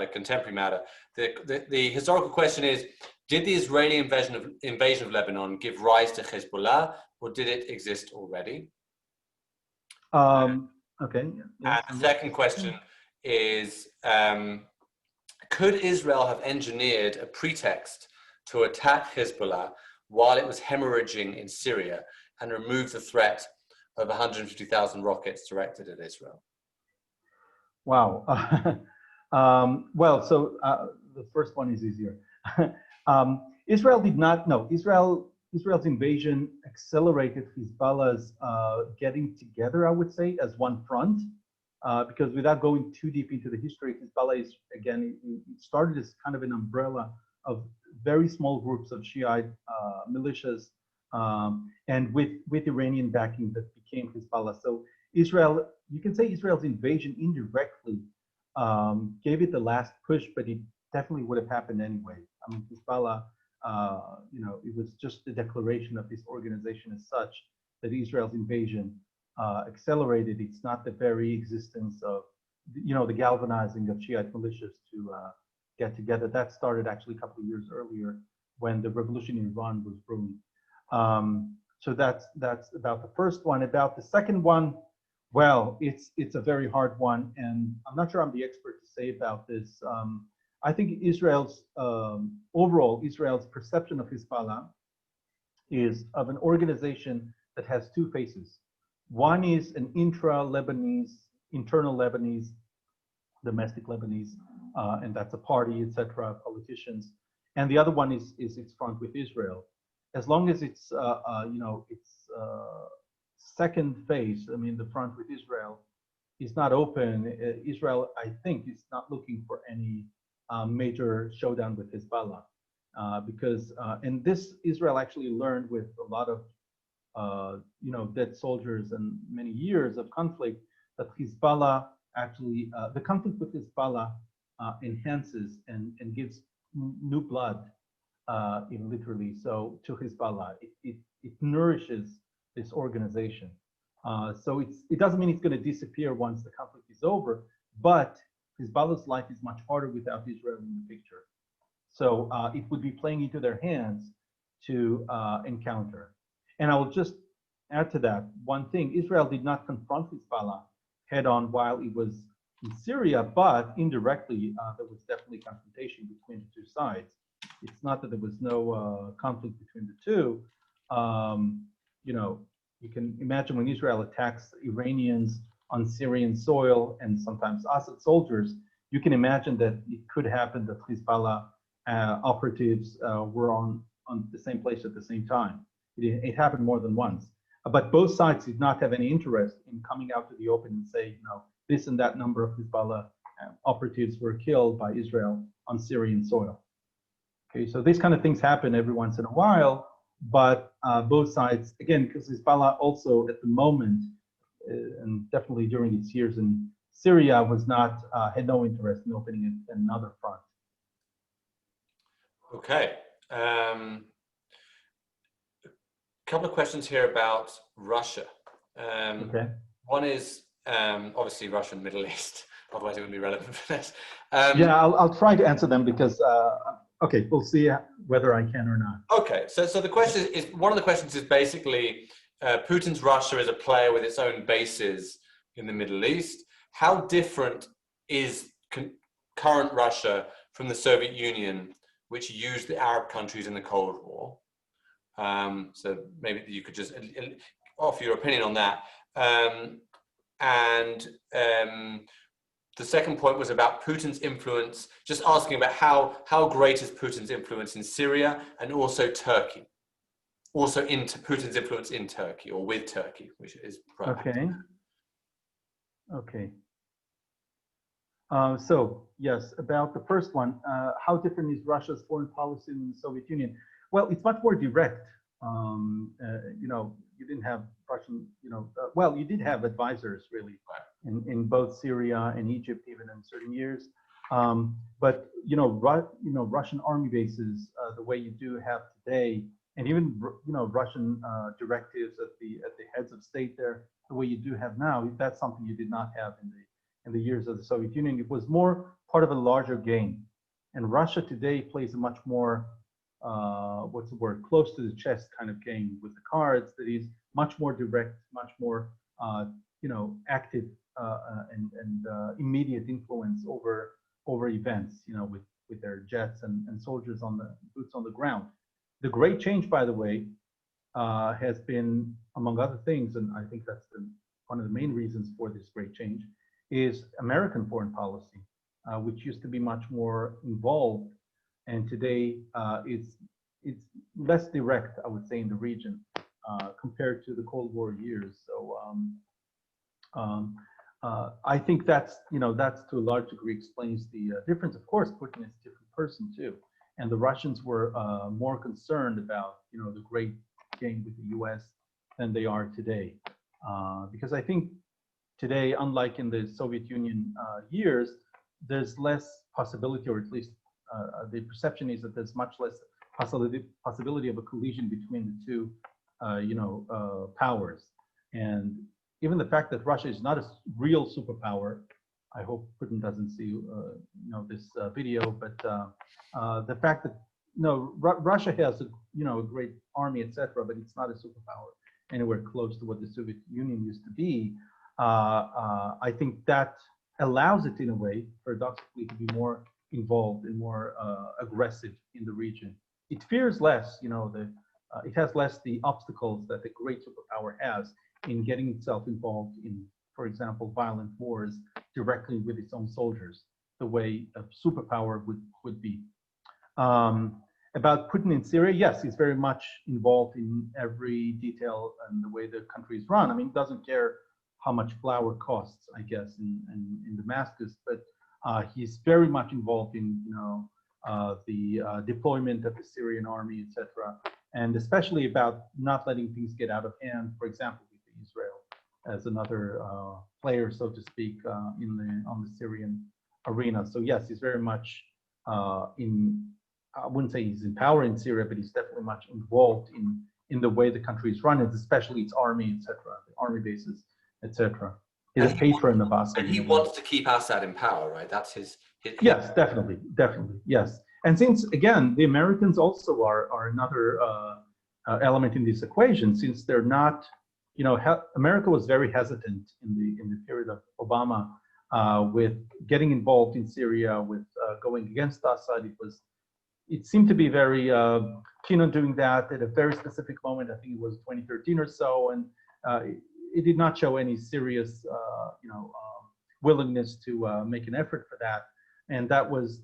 a contemporary matter. The historical question is, did the Israeli invasion of Lebanon give rise to Hezbollah, or did it exist already? Okay. And the second question is, could Israel have engineered a pretext to attack Hezbollah while it was hemorrhaging in Syria and remove the threat of 150,000 rockets directed at Israel? Wow. So the first one is easier. Israel did not, no, Israel's invasion accelerated Hezbollah's getting together, I would say, as one front, because without going too deep into the history, Hezbollah is, again, it started as kind of an umbrella of very small groups of Shiite militias, and with Iranian backing that became Hezbollah. So Israel, you can say Israel's invasion indirectly gave it the last push, but it definitely would have happened anyway. I mean, Hezbollah, it was just the declaration of this organization as such that Israel's invasion accelerated. It's not the very existence of, the galvanizing of Shiite militias to get together. That started actually a couple of years earlier when the revolution in Iran was brewing. So that's about the first one. About the second one, well, it's a very hard one, and I'm not sure I'm the expert to say about this. I think Israel's Israel's perception of Hezbollah is of an organization that has two faces. One is an intra-Lebanese, internal Lebanese, domestic Lebanese, and that's a party, etc., politicians. And the other one is its front with Israel. As long as it's its second phase, I mean the front with Israel, is not open. Israel, I think, is not looking for any major showdown with Hezbollah because, and this Israel actually learned with a lot of dead soldiers and many years of conflict, that Hezbollah actually, the conflict with Hezbollah enhances and gives new blood, literally, so to Hezbollah. It nourishes this organization. So it doesn't mean it's going to disappear once the conflict is over, but Hezbollah's life is much harder without Israel in the picture. So it would be playing into their hands to encounter. And I will just add to that one thing. Israel did not confront Hezbollah head on while it was in Syria, but indirectly, there was definitely confrontation between the two sides. It's not that there was no conflict between the two. You can imagine when Israel attacks Iranians on Syrian soil and sometimes Assad soldiers, you can imagine that it could happen that Hezbollah operatives were on the same place at the same time. It happened more than once. But both sides did not have any interest in coming out to the open and say, this and that number of Hezbollah operatives were killed by Israel on Syrian soil. Okay, so these kind of things happen every once in a while, but both sides, again, because Hezbollah also at the moment, and definitely during its years in Syria, had no interest in opening another front. Okay. Couple of questions here about Russia. Okay. One is obviously Russia and Middle East, otherwise it wouldn't be relevant for this. Yeah, I'll try to answer them because, okay, we'll see whether I can or not. Okay, so the question is, one of the questions is basically, Putin's Russia is a player with its own bases in the Middle East. How different is current Russia from the Soviet Union, which used the Arab countries in the Cold War? So maybe you could just offer your opinion on that. The second point was about Putin's influence, just asking about how great is Putin's influence in Syria and also Turkey, also into Putin's influence in Turkey or with Turkey, which is okay. Okay. So yes, about the first one, how different is Russia's foreign policy than the Soviet Union? Well, it's much more direct. You didn't have Russian, well, you did have advisors really in both Syria and Egypt, even in certain years. But Russian army bases, the way you do have today, and even Russian directives at the heads of state there, the way you do have now, that's something you did not have in the years of the Soviet Union. It was more part of a larger game, and Russia today plays a much more close to the chest kind of game with the cards that is much more direct, much more active and immediate influence over events, with their jets and soldiers on the boots on the ground. The great change, by the way, has been, among other things, and I think that's one of the main reasons for this great change, is American foreign policy, which used to be much more involved, and today it's less direct, I would say, in the region compared to the Cold War years. So I think that's to a large degree explains the difference. Of course, Putin is a different person too, and the Russians were more concerned about the great game with the U.S. than they are today, because I think today, unlike in the Soviet Union years, there's less possibility, or at least the perception is that there's much less possibility of a collision between the two, powers. And even the fact that Russia is not a real superpower, I hope Putin doesn't see, this video, but the fact that Russia has a great army, etc., but it's not a superpower anywhere close to what the Soviet Union used to be. I think that allows it, in a way, paradoxically, to be more involved and more aggressive in the region. It fears less, it has less the obstacles that the great superpower has in getting itself involved in, for example, violent wars directly with its own soldiers, the way a superpower would be. About Putin in Syria, yes, he's very much involved in every detail and the way the country is run. I mean, he doesn't care how much flour costs, I guess, in Damascus. But he's very much involved in, the deployment of the Syrian army, etc., and especially about not letting things get out of hand. For example, with Israel as another player, so to speak, on the Syrian arena. So yes, he's very much I wouldn't say he's in power in Syria, but he's definitely much involved in the way the country is run, especially its army, etc., the army bases, etc. He's a patron of Assad. And he wants to keep Assad in power, right? That's his Yes, definitely, yes. And since, again, the Americans also are another element in this equation, since they're not, America was very hesitant in the period of Obama with getting involved in Syria, with going against Assad. It seemed to be very keen on doing that at a very specific moment. I think it was 2013 or so, and it did not show any serious, willingness to make an effort for that, and that was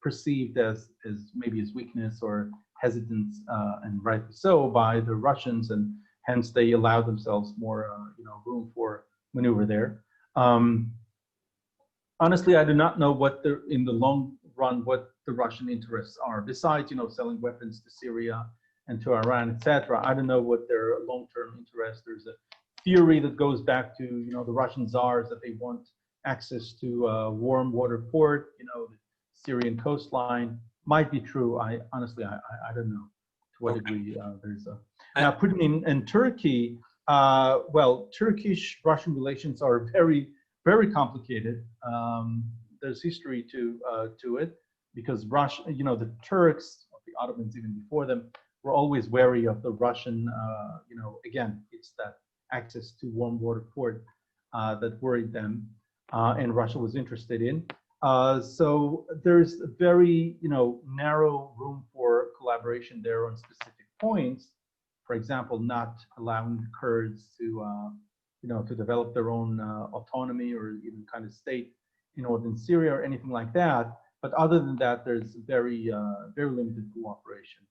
perceived as maybe as weakness or hesitance, and rightly so, by the Russians, and hence they allowed themselves more, room for maneuver there. Honestly, I do not know in the long run what the Russian interests are, besides selling weapons to Syria and to Iran, etc. I don't know what their long-term interest. There's a theory that goes back to the Russian czars, that they want access to a warm water port, the Syrian coastline. Might be true. I honestly don't know to what degree there's a. Now, putting in Turkey, well, Turkish-Russian relations are very, very complicated. There's history to it, because Russia, the Turks, or the Ottomans even before them, were always wary of the Russian, again, it's that access to warm water port that worried them, and Russia was interested in. So there's a very, narrow room for collaboration there on specific points. For example, not allowing the Kurds to develop their own autonomy or even kind of state in northern Syria or anything like that. But other than that, there's very, very limited cooperation.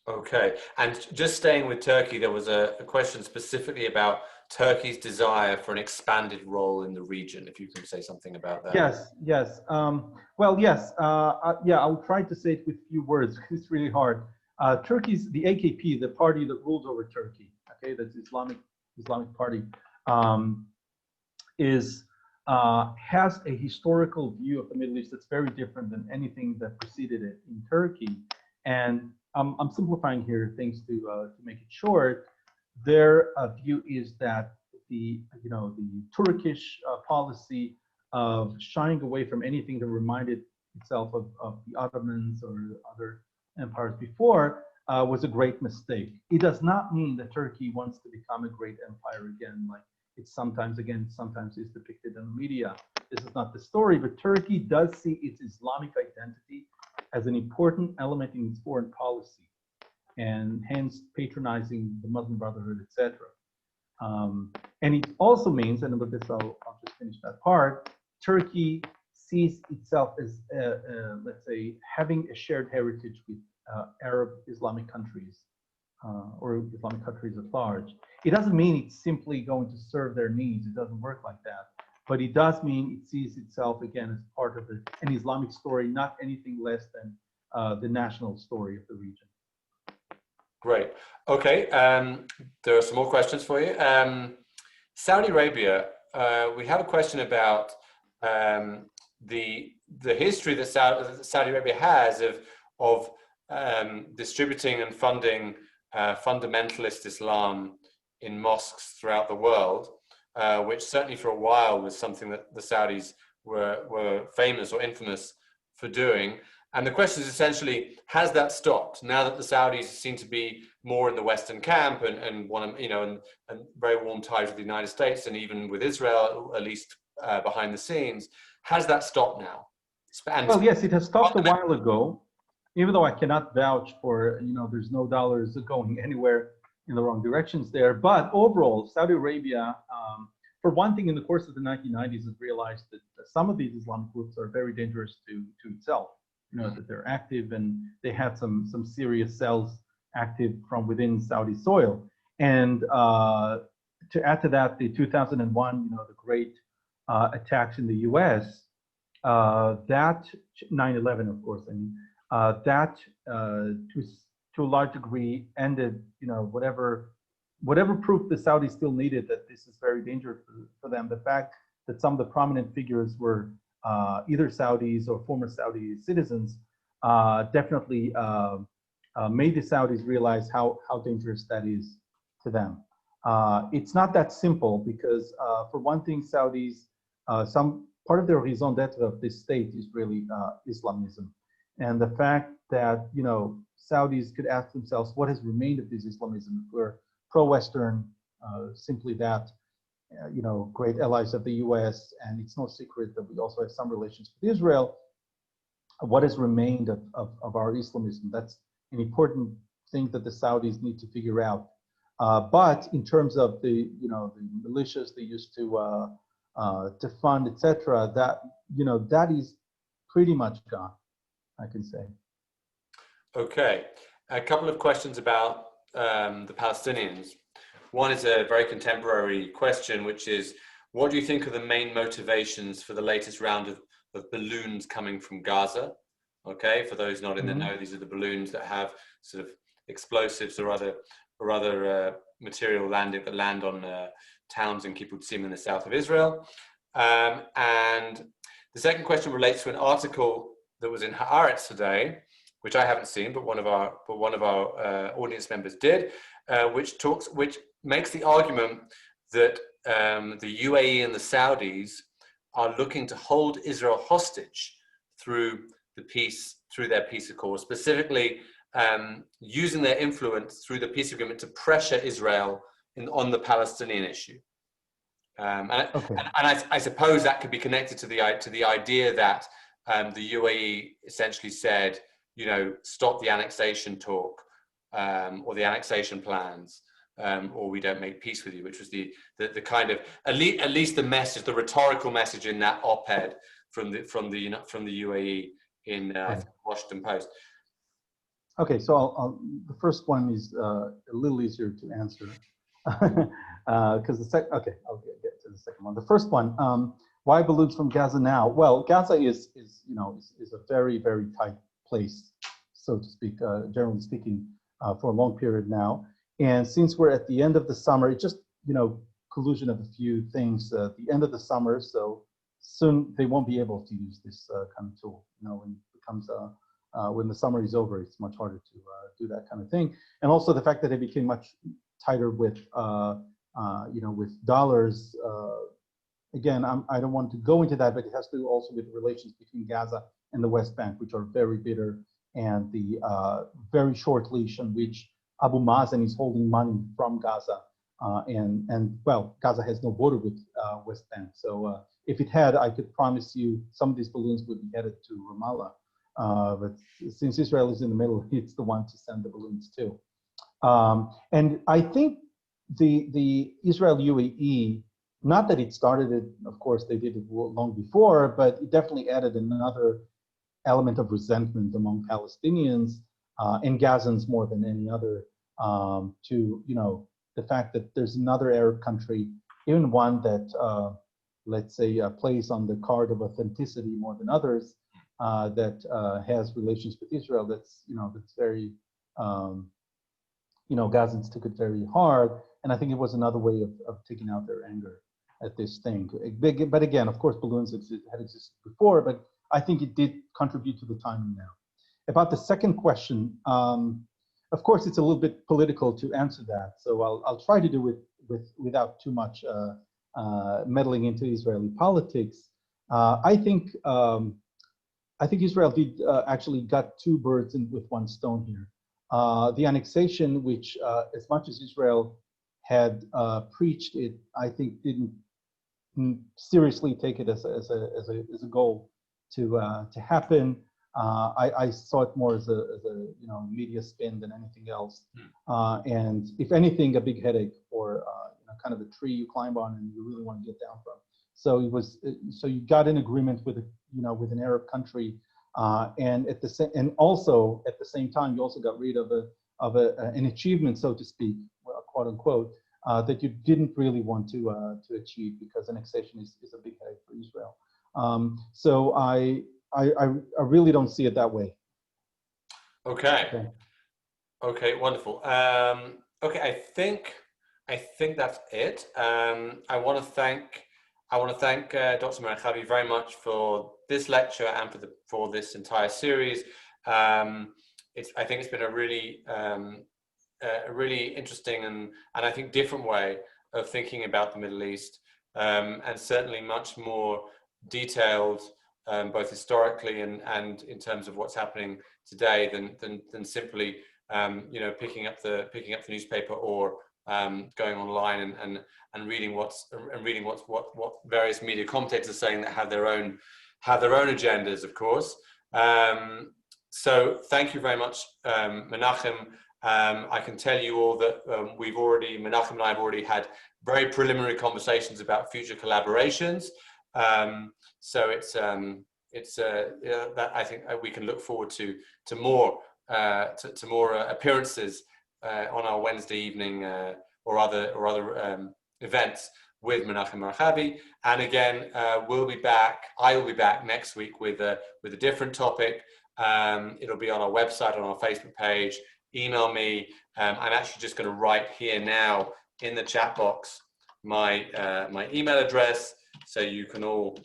Okay, and just staying with Turkey, there was a question specifically about Turkey's desire for an expanded role in the region. If you can say something about that. Yes. Well, yes. Yeah, I'll try to say it with few words. It's really hard. Turkey's the AKP, the party that rules over Turkey. Okay, that's Islamic party, has a historical view of the Middle East that's very different than anything that preceded it in Turkey. And I'm simplifying here things to make it short. Their view is that the Turkish policy of shying away from anything that reminded itself of the Ottomans or other empires before was a great mistake. It does not mean that Turkey wants to become a great empire again, like it sometimes is depicted in the media. This is not the story, but Turkey does see its Islamic identity as an important element in its foreign policy, and hence patronizing the Muslim Brotherhood, etc. And it also means, and with this I'll just finish that part, Turkey sees itself as, let's say, having a shared heritage with Arab Islamic countries, or Islamic countries at large. It doesn't mean it's simply going to serve their needs. It doesn't work like that. But it does mean it sees itself again as part of an Islamic story, not anything less than the national story of the region. Great. Okay. There are some more questions for you. Saudi Arabia. We have a question about the history that Saudi Arabia has of distributing and funding fundamentalist Islam in mosques throughout the world, which certainly for a while was something that the Saudis were famous or infamous for doing. And the question is essentially, has that stopped now that the Saudis seem to be more in the Western camp and want to, and very warm ties with the United States and even with Israel, at least behind the scenes? Has that stopped now? Well, yes, it has stopped a while ago, even though I cannot vouch for, there's no dollars going anywhere in the wrong directions there. But overall, Saudi Arabia, for one thing, in the course of the 1990s, has realized that some of these Islamic groups are very dangerous to itself. That they're active, and they had some serious cells active from within Saudi soil. And to add to that, the 2001, the great attacks in the U.S., that 9/11, of course, I mean, that to a large degree ended, whatever proof the Saudis still needed that this is very dangerous for them. The fact that some of the prominent figures were either Saudis or former Saudi citizens definitely made the Saudis realize how dangerous that is to them. It's not that simple because, for one thing, Saudis, some part of their raison d'etre of this state is really Islamism. And the fact that, Saudis could ask themselves, what has remained of this Islamism? If we're pro-Western, simply that, great allies of the US, and it's no secret that we also have some relations with Israel. What has remained of our Islamism? That's an important thing that the Saudis need to figure out. But in terms of the militias they used to fund, etc., that is pretty much gone, I can say. Okay, a couple of questions about the Palestinians. One is a very contemporary question, which is, what do you think are the main motivations for the latest round of balloons coming from Gaza? Okay, for those not in the know, these are the balloons that have sort of explosives or other material that land on towns and kibbutzim in the south of Israel. And the second question relates to an article that was in Haaretz today, which I haven't seen, but one of our audience members did, which makes the argument that the UAE and the Saudis are looking to hold Israel hostage through their peace accord, specifically using their influence through the peace agreement to pressure Israel on the Palestinian issue. I suppose that could be connected to the idea that the UAE essentially said, stop the annexation talk or the annexation plans, or we don't make peace with you, which was the kind of at least the message, the rhetorical message in that op-ed from the UAE in the Washington Post. Okay, so the first one is a little easier to answer because I'll get to the second one. The first one, why balloons from Gaza now? Well, Gaza is a very, very tight place, so to speak, generally speaking, for a long period now. And since we're at the end of the summer, it's just collusion of a few things. At the end of the summer, so soon they won't be able to use this kind of tool. When it becomes when the summer is over, it's much harder to do that kind of thing. And also the fact that it became much tighter with with dollars. Again, I don't want to go into that, but it has to do also with relations between Gaza and the West Bank, which are very bitter, and the very short leash on which Abu Mazen is holding money from Gaza. And Gaza has no border with West Bank. So if it had, I could promise you some of these balloons would be headed to Ramallah. But since Israel is in the middle, it's the one to send the balloons to. And I think the Israel UAE, not that it started it, of course they did it long before, but it definitely added another element of resentment among Palestinians and Gazans more than any other to the fact that there's another Arab country, even one that let's say plays on the card of authenticity more than others, that has relations with Israel. That's that's very Gazans took it very hard, and I think it was another way of taking out their anger at this thing. But again, of course, balloons had existed before, but I think it did contribute to the timing now. About the second question, of course, it's a little bit political to answer that, so I'll try to do it without too much meddling into Israeli politics. I think Israel did actually got two birds with one stone here. The annexation, which as much as Israel had preached it, I think didn't seriously take it as a goal to happen. I saw it more as a media spin than anything else, and if anything, a big headache for kind of a tree you climb on and you really want to get down from. So it was. So you got an agreement with with an Arab country, and also at the same time you also got rid of an achievement, so to speak, quote unquote, that you didn't really want to achieve, because annexation is a big headache for Israel. So I really don't see it that way. Okay. Okay, wonderful. Okay, I think that's it. I want to thank Dr. Merhavy very much for this lecture and for this entire series. I think it's been a really interesting and I think different way of thinking about the Middle East, and certainly much more detailed, both historically and in terms of what's happening today than simply picking up the newspaper or going online and reading what various media commentators are saying that have their own agendas, of course. So thank you very much, Menahem. I can tell you all that Menahem and I have already had very preliminary conversations about future collaborations. So that I think we can look forward to more appearances on our Wednesday evening or other events with Menahem Merhavy. And again, we'll be back. I will be back next week with a different topic. It'll be on our website, on our Facebook page. Email me. I'm actually just going to write here now in the chat box my email address, so you can all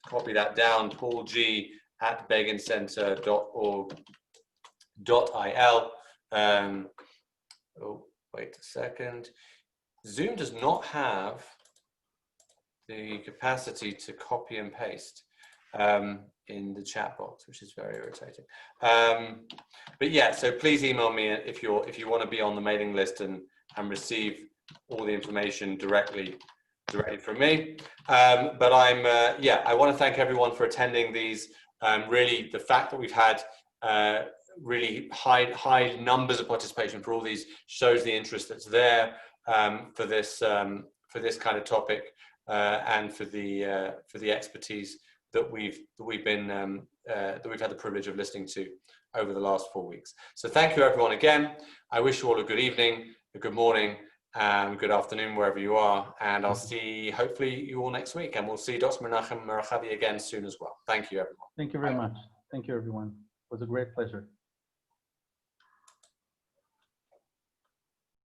copy that down. paulg@begincenter.org.il. Oh, wait a second. Zoom does not have the capacity to copy and paste in the chat box, which is very irritating. But yeah, so please email me if you want to be on the mailing list and receive all the information directly from me. But I want to thank everyone for attending these. Really, the fact that we've had really high numbers of participation for all these shows the interest that's there for this kind of topic, and for the expertise that we've had the privilege of listening to over the last 4 weeks. So thank you everyone again. I wish you all a good evening, a good morning, good afternoon wherever you are, and I'll see hopefully you all next week, and we'll see Dr. Menahem Merhavy again soon as well. Thank you everyone. Thank you very much. Thank you everyone. It was a great pleasure.